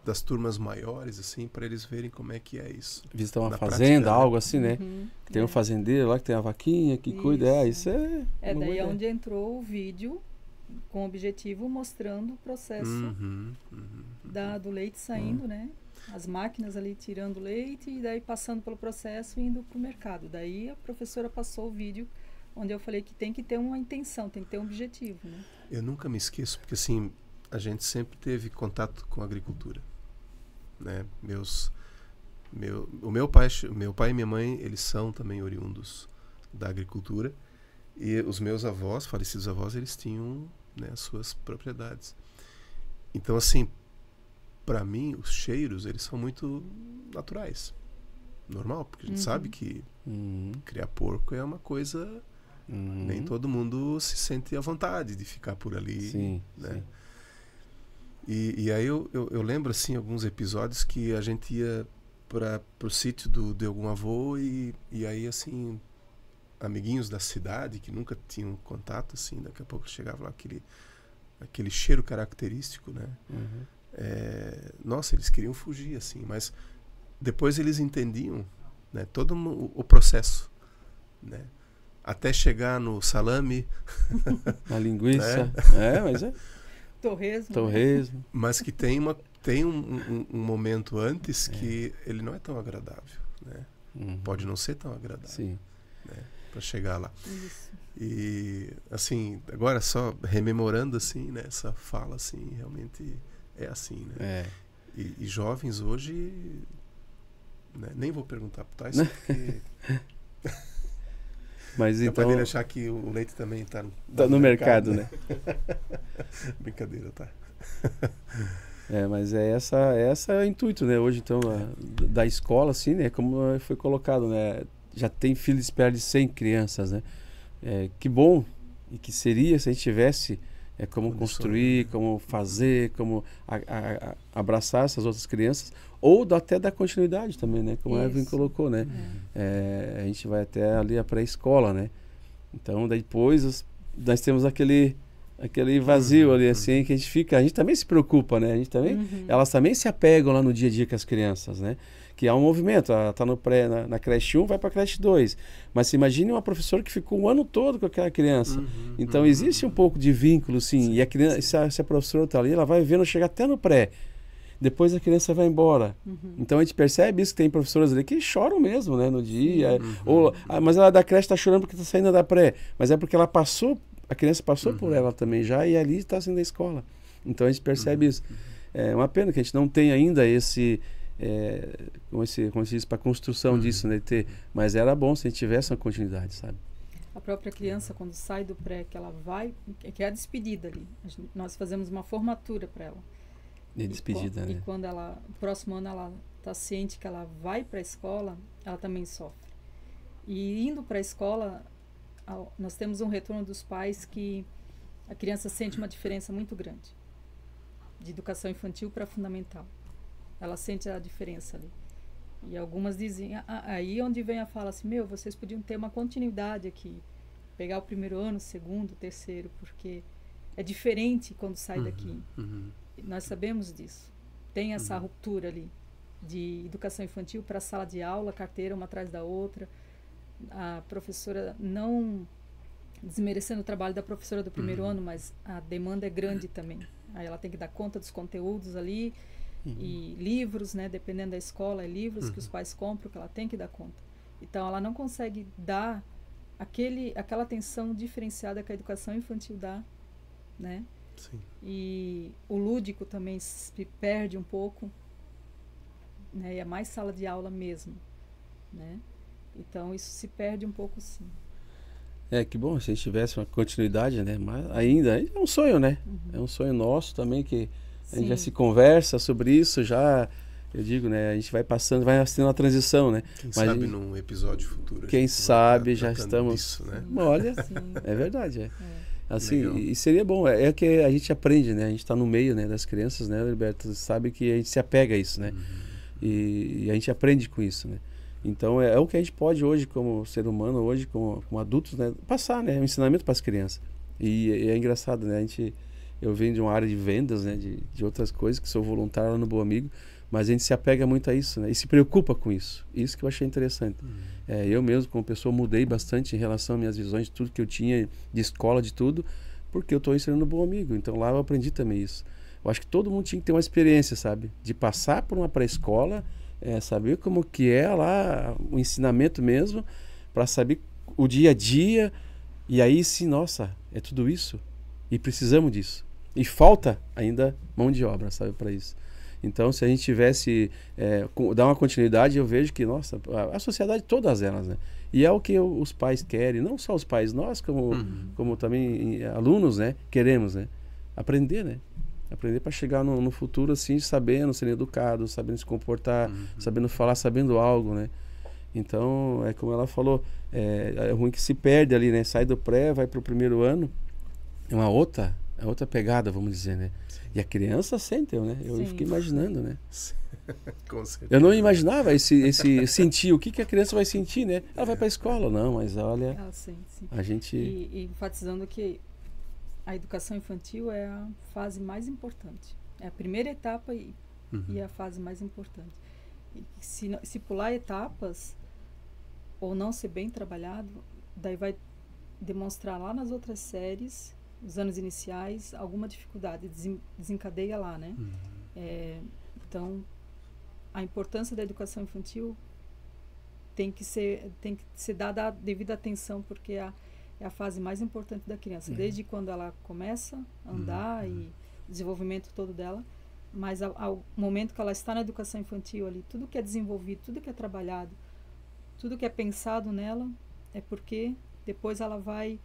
das turmas maiores, assim, para eles verem como é que é isso. Visitar uma fazenda, prática, algo assim, né? Que tem um fazendeiro lá que tem a vaquinha que cuida, isso é... daí é onde entrou o vídeo com o objetivo mostrando o processo do leite saindo, né? As máquinas ali tirando leite e daí passando pelo processo e indo para o mercado. Daí a professora passou o vídeo onde eu falei que tem que ter uma intenção, tem que ter um objetivo, né? Eu nunca me esqueço, porque assim, a gente sempre teve contato com a agricultura, né? O meu pai e minha mãe, eles são também oriundos da agricultura, e os meus avós, falecidos avós, eles tinham, né, as suas propriedades. Então, assim, para mim, os cheiros, eles são muito naturais. Normal, porque a gente sabe que criar porco é uma coisa... Nem todo mundo se sente à vontade de ficar por ali. Sim, né? sim. E aí eu lembro, assim, alguns episódios que a gente ia para o sítio de algum avô e aí, assim, amiguinhos da cidade que nunca tinham contato, assim, daqui a pouco chegava lá aquele cheiro característico, né? Nossa, eles queriam fugir, assim, mas depois eles entendiam, né, todo o processo, né, até chegar no salame, na linguiça, né? Mas torresmo, mas que tem um momento antes que ele não é tão agradável, né? Pode não ser tão agradável, sim, né, para chegar lá. Isso. E assim, agora só rememorando, assim, né, essa fala, assim, realmente é assim, né? E jovens hoje, né, nem vou perguntar pro Tyson, porque mas é então para ele achar que o leite também tá no mercado, né? Brincadeira, tá? Mas essa é o intuito, né? Hoje, então, da escola, assim, né? Como foi colocado, né? Já tem filas de espera de 100 crianças, né? Que bom e que seria se a gente tivesse como construir, como fazer, como abraçar essas outras crianças, ou até dar continuidade também, né? Como a Evelyn colocou, né? A gente vai até ali a pré-escola, né? Então, depois nós temos aquele vazio ali, assim, que a gente também se preocupa, né? A gente também, elas também se apegam lá no dia a dia com as crianças, né? Que há um movimento, ela está na creche 1, vai para a creche 2. Mas se imagine uma professora que ficou o ano todo com aquela criança. Então, existe um pouco de vínculo, sim. E a criança, se a professora está ali, ela vai vendo chegar até no pré. Depois a criança vai embora. Então, a gente percebe isso, que tem professoras ali que choram mesmo, né? No dia. Mas ela da creche está chorando porque está saindo da pré. Mas é porque ela passou, a criança passou por ela também já, e ali está saindo da escola. Então, a gente percebe isso. É uma pena que a gente não tem ainda como se diz, para a construção disso, né? Mas era bom se a gente tivesse uma continuidade, sabe? A própria criança, quando sai do pré, que ela vai, que é a despedida ali. Nós fazemos uma formatura para ela. De despedida, né? E quando ela, no próximo ano, ela está ciente que ela vai para a escola, ela também sofre. E indo para a escola, nós temos um retorno dos pais que a criança sente uma diferença muito grande. De educação infantil para fundamental. Ela sente a diferença ali. E algumas dizem, aí onde vem a fala assim, vocês podiam ter uma continuidade aqui. Pegar o primeiro ano, o segundo, o terceiro, porque é diferente quando sai daqui. Nós sabemos disso. Tem essa ruptura ali de educação infantil para a sala de aula, carteira uma atrás da outra. A professora, não desmerecendo o trabalho da professora do primeiro ano, mas a demanda é grande também. Aí ela tem que dar conta dos conteúdos ali, e livros, né? Dependendo da escola, é livros que os pais compram, que ela tem que dar conta. Então, ela não consegue dar aquela atenção diferenciada que a educação infantil dá, né? Sim. E o lúdico também se perde um pouco, né? E é mais sala de aula mesmo, né? Então, isso se perde um pouco, sim. Que bom se a gente tivesse uma continuidade, né? Mas ainda é um sonho, né? É um sonho nosso também, que a gente já se conversa sobre isso, já, eu digo, né? A gente vai passando, vai sendo uma transição, né? Quem sabe num episódio futuro. Quem sabe já estamos... Disso, né? Olha, é verdade, Assim, e seria bom, é que a gente aprende, né? A gente está no meio, né, das crianças, né, Alberto? Sabe que a gente se apega a isso, né? E a gente aprende com isso, né? Então, é o que a gente pode hoje, como ser humano, hoje, como adultos, né? Passar, né? Um ensinamento para as crianças. E é engraçado, né? Eu venho de uma área de vendas, né? De outras coisas, que sou voluntário lá no Bom Amigo, mas a gente se apega muito a isso, né? E se preocupa com isso. Isso que eu achei interessante. Eu mesmo, como pessoa, mudei bastante em relação às minhas visões, de tudo que eu tinha, de escola, de tudo, porque eu estou ensinando no Bom Amigo. Então, lá eu aprendi também isso. Eu acho que todo mundo tinha que ter uma experiência, sabe? De passar por uma pré-escola, saber como que é lá o ensinamento mesmo, para saber o dia a dia, e aí sim, nossa, é tudo isso, e precisamos disso, e falta ainda mão de obra, sabe, para isso. Então, se a gente tivesse dar uma continuidade, eu vejo que, nossa, a sociedade, todas elas, né, e é o que os pais querem, não só os pais, nós como também alunos, né, queremos, né, aprender, né, aprender para chegar no futuro assim, sabendo, sendo educado, sabendo se comportar, sabendo falar, sabendo algo, né? Então, é como ela falou, é ruim que se perde ali, né? Sai do pré, vai para o primeiro ano, é outra pegada, vamos dizer, né? Sim. E a criança sente, né? Eu fiquei imaginando, né? Com certeza. Eu não imaginava sentir, o que a criança vai sentir, né? Ela vai para a escola, não, mas olha, ela sente, sim. A gente... E enfatizando que a educação infantil é a fase mais importante. É a primeira etapa e a fase mais importante. E se pular etapas ou não ser bem trabalhado, daí vai demonstrar lá nas outras séries, os anos iniciais, alguma dificuldade, desencadeia lá, né? Então, a importância da educação infantil tem que ser dada a devida atenção, porque é a fase mais importante da criança, desde quando ela começa a andar e o desenvolvimento todo dela, mas ao momento que ela está na educação infantil ali, tudo que é desenvolvido, tudo que é trabalhado, tudo que é pensado nela, é porque depois ela vai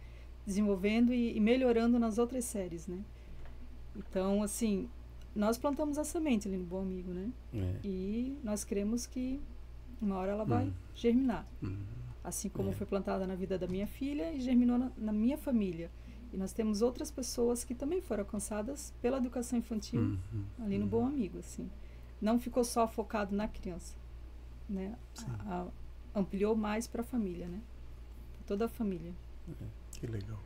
desenvolvendo e melhorando nas outras séries, né? Então, assim, nós plantamos a semente ali no Bom Amigo, né? E nós queremos que uma hora ela vai germinar. Assim como foi plantada na vida da minha filha e germinou na minha família. E nós temos outras pessoas que também foram alcançadas pela educação infantil ali no Bom Amigo, assim. Não ficou só focado na criança, né? Ampliou mais para a família, né? Toda a família. Que legal.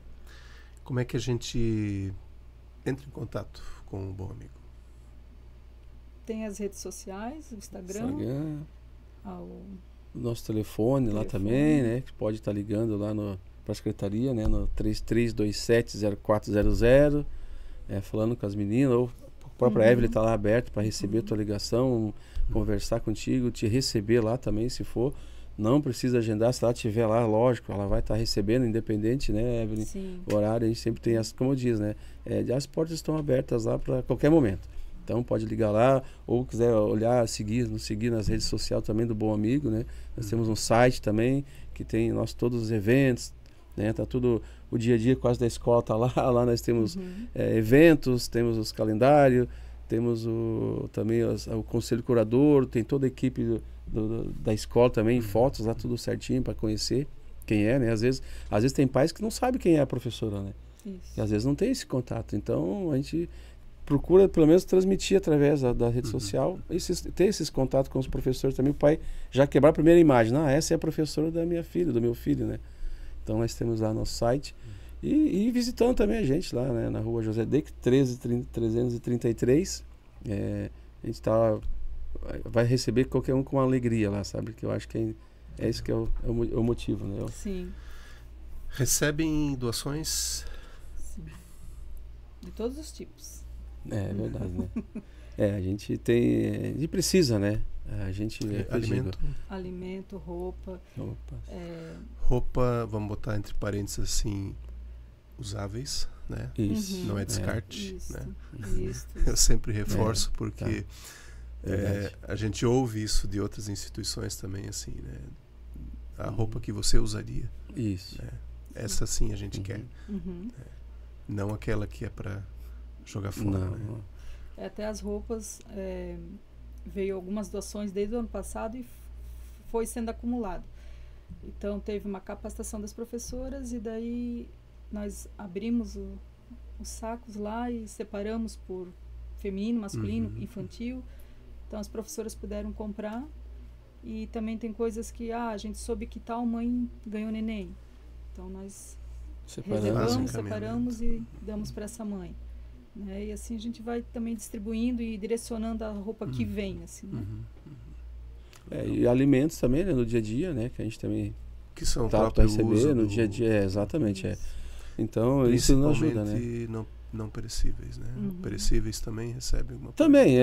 Como é que a gente entra em contato com o Bom Amigo? Tem as redes sociais, o Instagram. O nosso telefone lá também, né? Que pode estar ligando lá para a secretaria, né? No 3327-0400, falando com as meninas, ou a própria Evelyn está lá aberto para receber a tua ligação, conversar contigo, te receber lá também, se for. Não precisa agendar, se ela estiver lá, lógico, ela vai estar recebendo, independente, né, Evelyn? Sim. O horário, a gente sempre tem, como diz, né? As portas estão abertas lá para qualquer momento. Então pode ligar lá, ou quiser olhar, nos seguir nas redes sociais também do Bom Amigo, né? Nós temos um site também, que tem todos os eventos, né? Tá tudo, o dia a dia quase da escola tá lá. Lá nós temos eventos, temos os calendários, temos também o conselho curador, tem toda a equipe da escola também, fotos lá, tudo certinho para conhecer quem é, né? Às vezes tem pais que não sabem quem é a professora, né? Isso. E às vezes não tem esse contato. Então a gente procura pelo menos transmitir através da rede social, ter esses contatos com os professores também, o pai já quebrar a primeira imagem. Essa é a professora da minha filha, do meu filho, né? Então nós temos lá nosso site e visitando também a gente lá, né? Na rua José Deck, 333. A gente vai receber qualquer um com alegria lá, sabe? Que eu acho que é isso que é o motivo, né? Sim. Recebem doações? Sim. De todos os tipos. É verdade, né? A gente precisa, né? A gente alimento, roupa. Roupa, vamos botar entre parênteses assim, usáveis, né? Isso. Não é descarte, Isso. né? Isso. Eu sempre reforço porque a gente ouve isso de outras instituições também, assim, né? A roupa que você usaria. Isso. Né? Essa sim a gente quer. Não aquela que é para jogar fora. Não. Né? Até as roupas, veio algumas doações desde o ano passado e foi sendo acumulado. Então teve uma capacitação das professoras e daí nós abrimos os sacos lá e separamos por feminino, masculino, infantil. Então as professoras puderam comprar. E também tem coisas que a gente soube que tal mãe ganhou neném. Então nós separamos e damos para essa mãe. Né? E assim a gente vai também distribuindo e direcionando a roupa que vem. Assim, né? E alimentos também, né? No dia a dia, né? Que a gente também que são para receber no dia a dia. Exatamente. Então isso nos ajuda, né? Não perecíveis, né? Perecíveis também recebem alguma coisa. Também,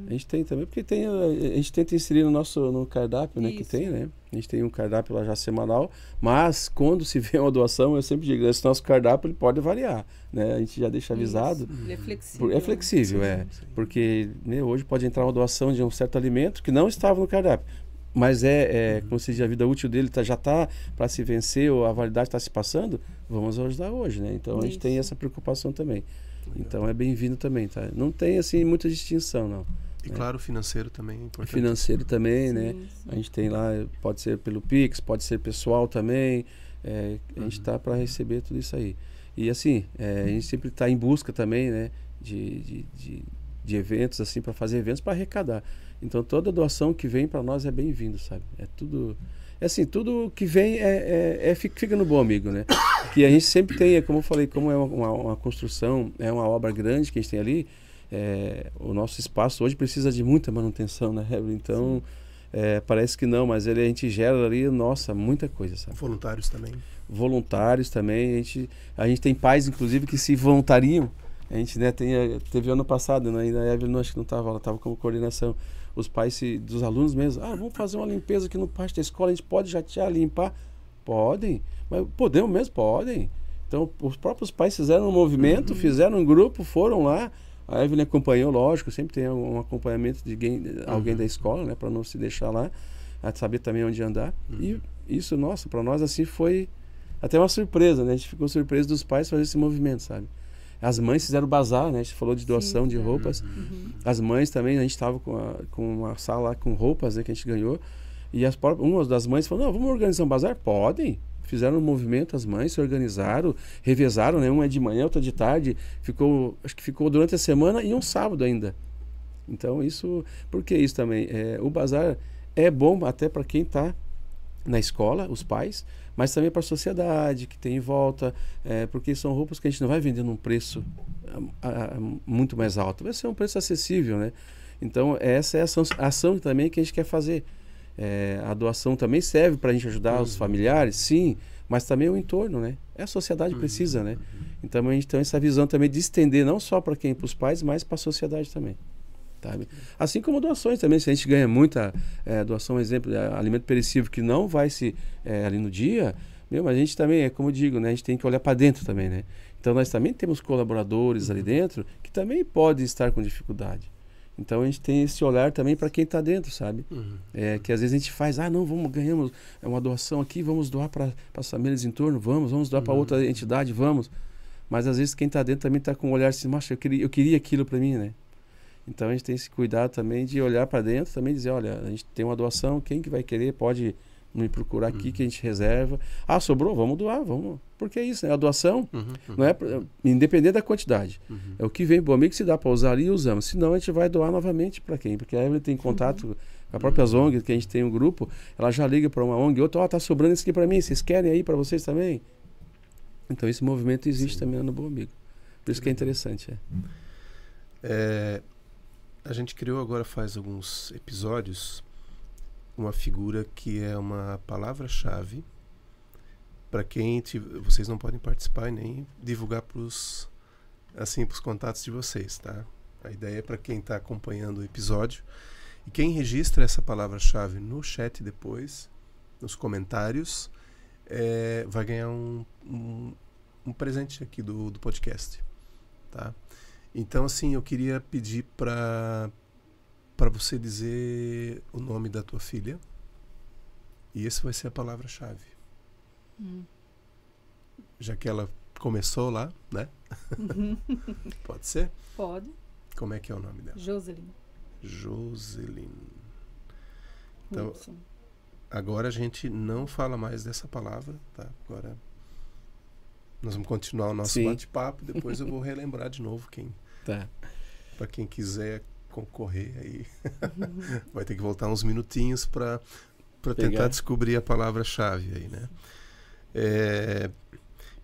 A gente tem também, porque a gente tenta inserir no cardápio, né? Que tem, né? A gente tem um cardápio lá já semanal, mas quando se vê uma doação, eu sempre digo, esse nosso cardápio ele pode variar, né? A gente já deixa avisado. Ele é flexível. É flexível, sim. Porque hoje pode entrar uma doação de um certo alimento que não estava no cardápio. Mas como se diz, a vida útil dele já está para se vencer, ou a validade está se passando, vamos ajudar hoje, né? Então a gente tem essa preocupação também. Legal. Então é bem-vindo também, tá? Não tem assim muita distinção, não. E claro, o financeiro também é importante. Financeiro também, sim, né? Sim. A gente tem lá, pode ser pelo Pix, pode ser pessoal também. A gente está para receber tudo isso aí. E assim, a gente sempre está em busca também, né? De eventos, assim, para fazer eventos para arrecadar. Então toda doação que vem para nós é bem-vindo, sabe? É tudo... assim, tudo que vem fica no Bom Amigo, né? Que a gente sempre tem, como eu falei, como é uma construção, é uma obra grande que a gente tem ali, o nosso espaço hoje precisa de muita manutenção, né? Então, parece que não, mas a gente gera ali, nossa, muita coisa, sabe? Voluntários também. Voluntários também. A gente tem pais, inclusive, que se voluntariam. A gente, né, teve ano passado, né, ainda a Evelyn acho que não estava, ela estava como coordenação. Os pais dos alunos mesmo, vamos fazer uma limpeza aqui no pátio da escola, a gente pode já limpar? Podem, mas podemos mesmo? Podem. Então, os próprios pais fizeram um movimento, fizeram um grupo, foram lá, a Evelyn acompanhou, lógico, sempre tem um acompanhamento de alguém da escola, né, para não se deixar lá, a saber também onde andar. E isso, nossa, para nós assim foi até uma surpresa, né, a gente ficou surpreso dos pais fazer esse movimento, sabe? As mães fizeram bazar, né? A gente falou de doação de roupas. As mães também, a gente estava com uma sala lá com roupas, né, que a gente ganhou. E uma das mães falou, não, vamos organizar um bazar? Podem. fizeram um movimento, as mães se organizaram, revezaram, né? Uma é de manhã, outra de tarde, acho que ficou durante a semana e um sábado ainda. Então por que isso também? O bazar é bom até para quem está na escola, os pais, mas também para a sociedade que tem em volta, porque são roupas que a gente não vai vender num preço muito mais alto, vai ser um preço acessível, né? Então essa é a ação também que a gente quer fazer. A doação também serve para a gente ajudar os familiares, sim, mas também o entorno, né? A sociedade precisa, né? Então a gente tem essa visão também de estender não só para para os pais, mas para a sociedade também. Sabe? Assim como doações também, se a gente ganha muita doação, exemplo, alimento perecível que não vai se ali no dia, mas a gente também, como eu digo, né, a gente tem que olhar para dentro também, né? Então nós também temos colaboradores ali dentro que também podem estar com dificuldade. Então a gente tem esse olhar também para quem está dentro, sabe? Que às vezes a gente faz, ganhamos uma doação aqui, vamos doar para as famílias em torno, vamos doar para outra entidade, vamos. Mas às vezes quem está dentro também está com um olhar assim, nossa, eu queria aquilo para mim, né? Então a gente tem esse cuidado também de olhar para dentro, também dizer, olha, a gente tem uma doação, quem que vai querer pode me procurar aqui que a gente reserva. Sobrou, vamos doar, vamos. Porque é isso, né? A doação não é independente da quantidade. É o que vem bom amigo, se dá para usar ali, usamos. Senão a gente vai doar novamente para quem? Porque a Evelyn tem contato com a própria ONG, que a gente tem um grupo, ela já liga para uma ONG, outra, tá sobrando isso aqui para mim, vocês querem aí para vocês também? Então esse movimento existe também no Bom Amigo. Por isso que é interessante. A gente criou agora faz alguns episódios uma figura que é uma palavra-chave para quem vocês não podem participar e nem divulgar para os contatos de vocês, tá? A ideia é para quem está acompanhando o episódio e quem registra essa palavra-chave no chat depois, nos comentários, vai ganhar um presente aqui do podcast, tá? Então, assim, eu queria pedir para você dizer o nome da tua filha. E esse vai ser a palavra-chave. Já que ela começou lá, né? Pode ser? Pode. Como é que é o nome dela? Joselyn. Então, agora a gente não fala mais dessa palavra, tá? Agora nós vamos continuar o nosso bate-papo. Depois eu vou relembrar de novo para quem quiser concorrer aí. Vai ter que voltar uns minutinhos para tentar descobrir a palavra-chave aí, né?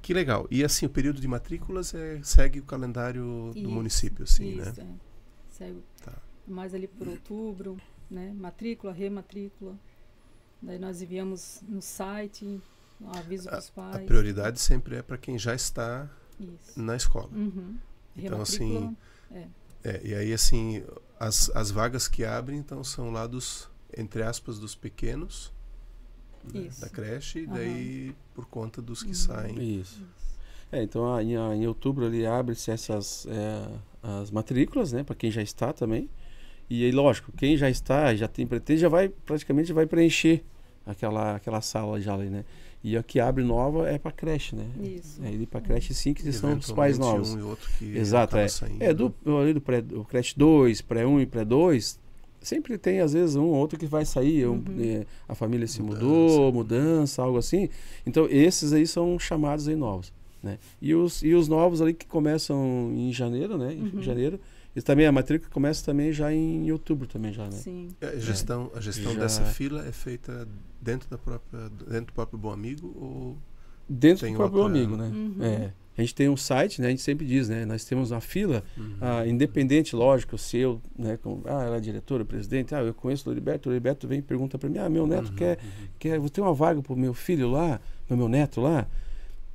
Que legal. E assim, o período de matrículas segue o calendário do município, assim, né? Segue mais ali por outubro, né? Matrícula, rematrícula. Daí nós enviamos no site, aviso para os pais. A prioridade sempre é para quem já está na escola. Então, assim... e aí, assim, as vagas que abrem, então, são lá entre aspas, dos pequenos, né, da creche, e daí por conta dos que saem. Isso. Então, em outubro ali abre-se essas as matrículas, né, para quem já está também. E aí, lógico, quem já está, já tem pretende, praticamente vai preencher aquela sala já ali, né? E a que abre nova é para creche, né? Isso. Ir para creche 5, que são os pais novos. Um e outro que exato, do creche 2, pré-1 e pré-2, sempre tem às vezes um ou outro que vai sair, a família se mudou, mudança, algo assim. Então esses aí são chamados aí novos, né? E os novos ali que começam em janeiro, né? Em janeiro. E também a matrícula começa também já em outubro também já, né? Sim. A gestão dessa fila é feita dentro do próprio Bom Amigo ou dentro do próprio Bom Amigo, né? A gente tem um site, né? A gente sempre diz, né? Nós temos uma fila independente, lógico, se eu, né? Ela é diretora, presidente, eu conheço o Heriberto vem e pergunta para mim, meu neto quer tem uma vaga para o meu filho lá, para o meu neto lá?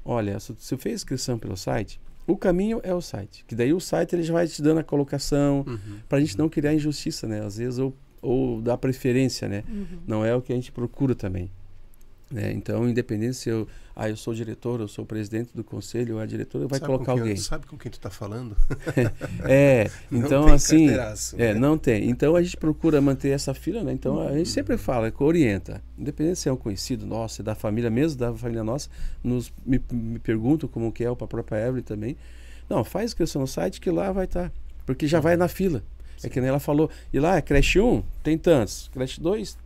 Olha, se você fez inscrição pelo site, o caminho é o site, que daí o site ele já vai te dando a colocação para a gente não criar injustiça, né? Às vezes ou dar preferência, né? Não é o que a gente procura também, né? Então, independente se eu sou diretor, eu sou presidente do conselho, ou a diretora vai colocar alguém. Sabe com quem tu está falando? Então assim, não tem. Então a gente procura manter essa fila, né? Então a gente sempre fala, orienta, independente se é um conhecido nosso, é da família mesmo, da família nossa, me perguntam como que é para a própria Evelyn também. Não, faz inscrição no site que lá vai estar, porque já vai na fila. Sim. É que nem ela falou, e lá creche 1 tem tantos, creche 2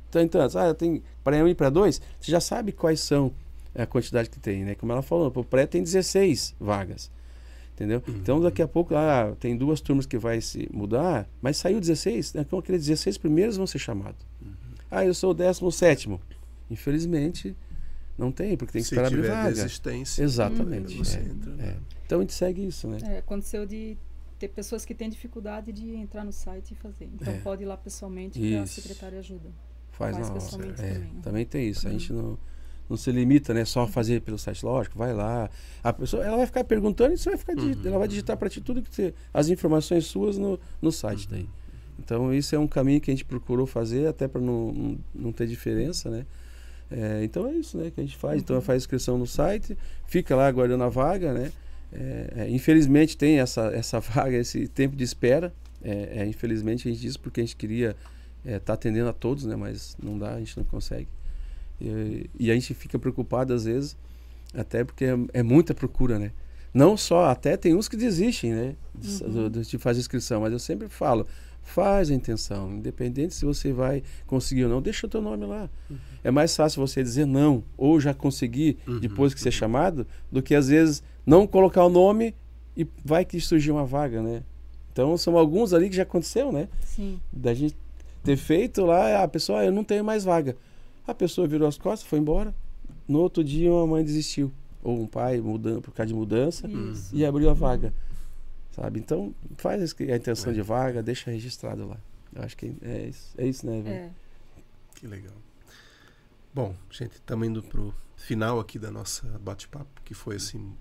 tem tantos, tem pré-1 e pré-2, você já sabe quais são a quantidade que tem, né? Como ela falou, o pré tem 16 vagas, entendeu? Então, daqui a pouco, tem 2 turmas que vai se mudar, mas saiu 16, então aqueles 16 primeiros vão ser chamados. Eu sou o 17º. Infelizmente, não tem, porque tem que esperar abrir vaga. Desistência, exatamente. Você entra, Então, a gente segue isso, né? Aconteceu de ter pessoas que têm dificuldade de entrar no site e fazer. Então, pode ir lá pessoalmente que a secretária ajuda. Faz pessoalmente também. Também tem isso. A gente não se limita, né, só a fazer pelo site, lógico, vai lá. A pessoa, ela vai ficar perguntando e você vai ficar ela vai digitar para ti tudo que você, as informações suas no site daí. Então, isso é um caminho que a gente procurou fazer até para não ter diferença, né? Então, é isso, né, que a gente faz. Então, faz inscrição no site, fica lá aguardando a vaga, né? Infelizmente, tem essa vaga, esse tempo de espera. Infelizmente, a gente diz porque a gente queria tá atendendo a todos, né? Mas não dá, a gente não consegue. E a gente fica preocupado às vezes, até porque é muita procura, né? Não só, até tem uns que desistem, né? De fazer inscrição, mas eu sempre falo, faz a intenção, independente se você vai conseguir ou não, deixa o teu nome lá. É mais fácil você dizer não, ou já conseguir depois que ser chamado, do que às vezes não colocar o nome e vai que surgir uma vaga, né? Então são alguns ali que já aconteceu, né? Sim. Da gente ter feito lá, a pessoa, eu não tenho mais vaga. A pessoa virou as costas, foi embora. No outro dia uma mãe desistiu. Ou um pai mudando por causa de mudança e abriu a vaga. Sabe? Então, faz a intenção de vaga, deixa registrado lá. Eu acho que é isso, né, Evelyn? Que legal. Bom, gente, estamos indo pro final aqui da nossa bate-papo, que foi assim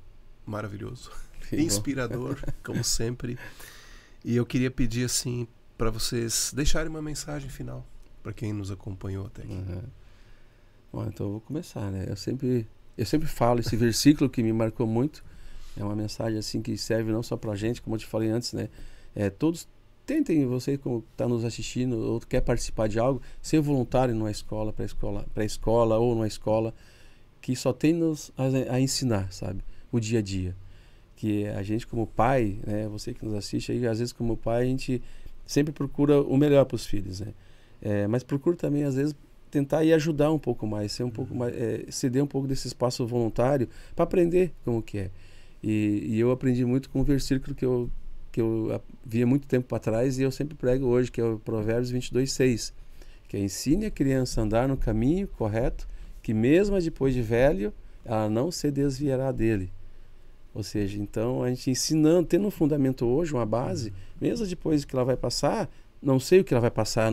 maravilhoso, inspirador, como sempre. E eu queria pedir assim para vocês deixarem uma mensagem final para quem nos acompanhou até aqui. Bom, então eu vou começar, né? Eu sempre falo esse versículo que me marcou muito. É uma mensagem assim que serve não só para a gente, como eu te falei antes, né? Todos tentem, você como está nos assistindo ou quer participar de algo, ser voluntário numa escola, pré-escola ou numa escola que só tem nos a ensinar, sabe? O dia a dia. Que a gente como pai, né? Você que nos assiste aí, às vezes como pai a gente sempre procura o melhor para os filhos, né? Mas procura também às vezes tentar ir ajudar um pouco mais, ser um pouco mais, ceder um pouco desse espaço voluntário para aprender como que é. E eu aprendi muito com um versículo que eu via muito tempo para trás e eu sempre prego hoje, que é o Provérbios 22:6, que é: ensine a criança a andar no caminho correto, que mesmo depois de velho, ela não se desviará dele. Ou seja, então a gente ensinando, tendo um fundamento hoje, uma base, mesmo depois que ela vai passar, não sei o que ela vai passar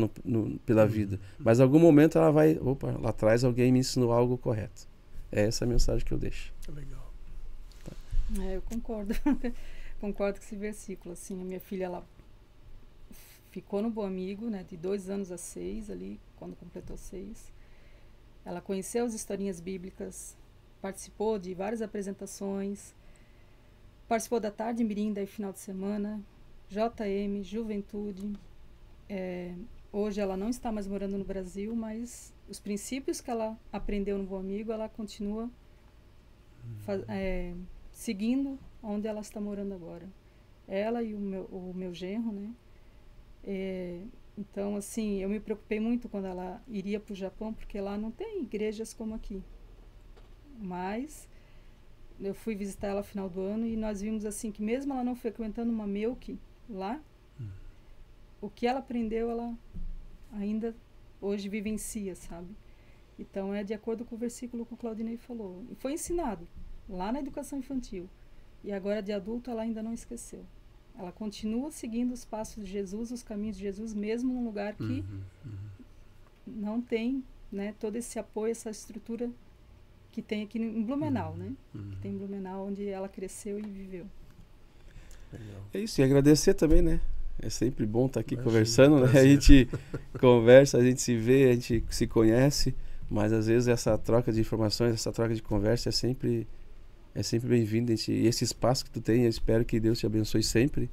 pela vida, mas em algum momento ela vai, lá atrás alguém me ensinou algo correto. É essa a mensagem que eu deixo. Legal. Eu concordo. Concordo com esse versículo. Assim, a minha filha, ela ficou no Bom Amigo, né, de 2 anos a 6, ali, quando completou 6. Ela conheceu as historinhas bíblicas, participou de várias apresentações, participou da Tarde Mirim, daí final de semana, JM, Juventude. Hoje ela não está mais morando no Brasil, mas os princípios que ela aprendeu no Bom Amigo, ela continua seguindo onde ela está morando agora. Ela e o meu genro, né? Então, assim, eu me preocupei muito quando ela iria para o Japão, porque lá não tem igrejas como aqui. Mas eu fui visitar ela no final do ano e nós vimos assim que mesmo ela não frequentando uma Melk lá, o que ela aprendeu, ela ainda hoje vivencia, sabe? Então, é de acordo com o versículo que o Claudinei falou. E foi ensinado lá na educação infantil. E agora, de adulto, ela ainda não esqueceu. Ela continua seguindo os passos de Jesus, os caminhos de Jesus, mesmo num lugar que não tem, né, todo esse apoio, essa estrutura que tem aqui em Blumenau, né? Que tem em Blumenau, onde ela cresceu e viveu. Legal. É isso, e agradecer também, né? É sempre bom estar aqui conversando, né? A gente conversa, a gente se vê, a gente se conhece, mas às vezes essa troca de informações, essa troca de conversa é sempre bem-vinda. E esse espaço que tu tem, eu espero que Deus te abençoe sempre,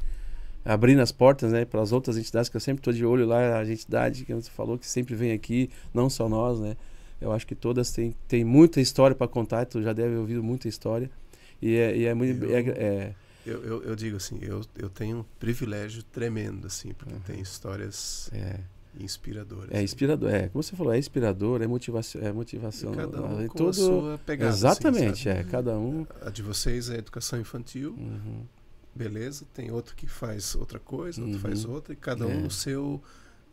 abrindo as portas, né, para as outras entidades, que eu sempre estou de olho lá, a entidade que você falou, que sempre vem aqui, não só nós, né? Eu acho que todas têm muita história para contar, tu já deve ter ouvido muita história, e é muito... Eu digo assim, eu tenho um privilégio tremendo, assim, porque tem histórias Inspirador. É inspirador, como você falou, é inspirador, é motivação. E cada um com a sua pegada. Exatamente, assim, cada um. A de vocês é a educação infantil, beleza, tem outro que faz outra coisa, outro faz outra, e cada um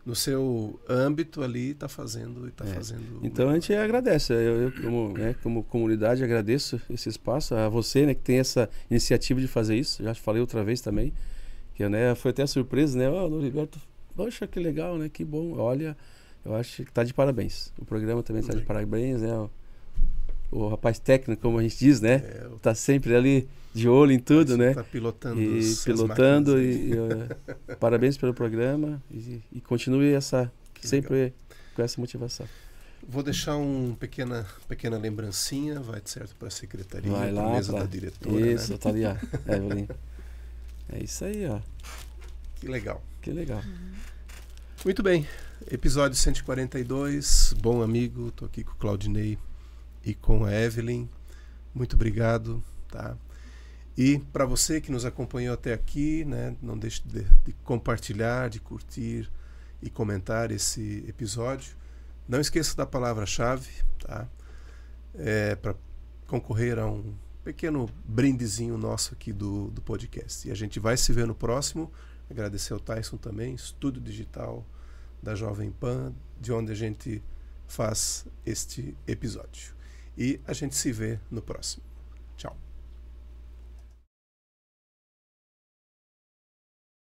no seu âmbito ali está fazendo e está fazendo. Então a gente agradece, eu como comunidade agradeço esse espaço, a você, né, que tem essa iniciativa de fazer isso, já falei outra vez também, que né, foi até surpresa, né, Noriberto, poxa, que legal, né, que bom, olha, eu acho que está de parabéns, o programa também está de parabéns, né, o rapaz técnico, como a gente diz, né, está sempre ali de olho em tudo, né? Está pilotando. Parabéns pelo programa e continue sempre com essa motivação. Vou deixar uma pequena lembrancinha, vai de certo para a secretaria, para a mesa da diretora. Isso, né? Tá ali, Evelyn. É isso aí, ó. Que legal. Que legal. Muito bem, episódio 142, bom amigo, estou aqui com o Claudinei e com a Evelyn. Muito obrigado, tá? E para você que nos acompanhou até aqui, né, não deixe de compartilhar, de curtir e comentar esse episódio. Não esqueça da palavra-chave, tá? Para concorrer a um pequeno brindezinho nosso aqui do podcast. E a gente vai se ver no próximo. Agradecer ao Tyson também, Estúdio Digital da Jovem Pan, de onde a gente faz este episódio. E a gente se vê no próximo. Tchau.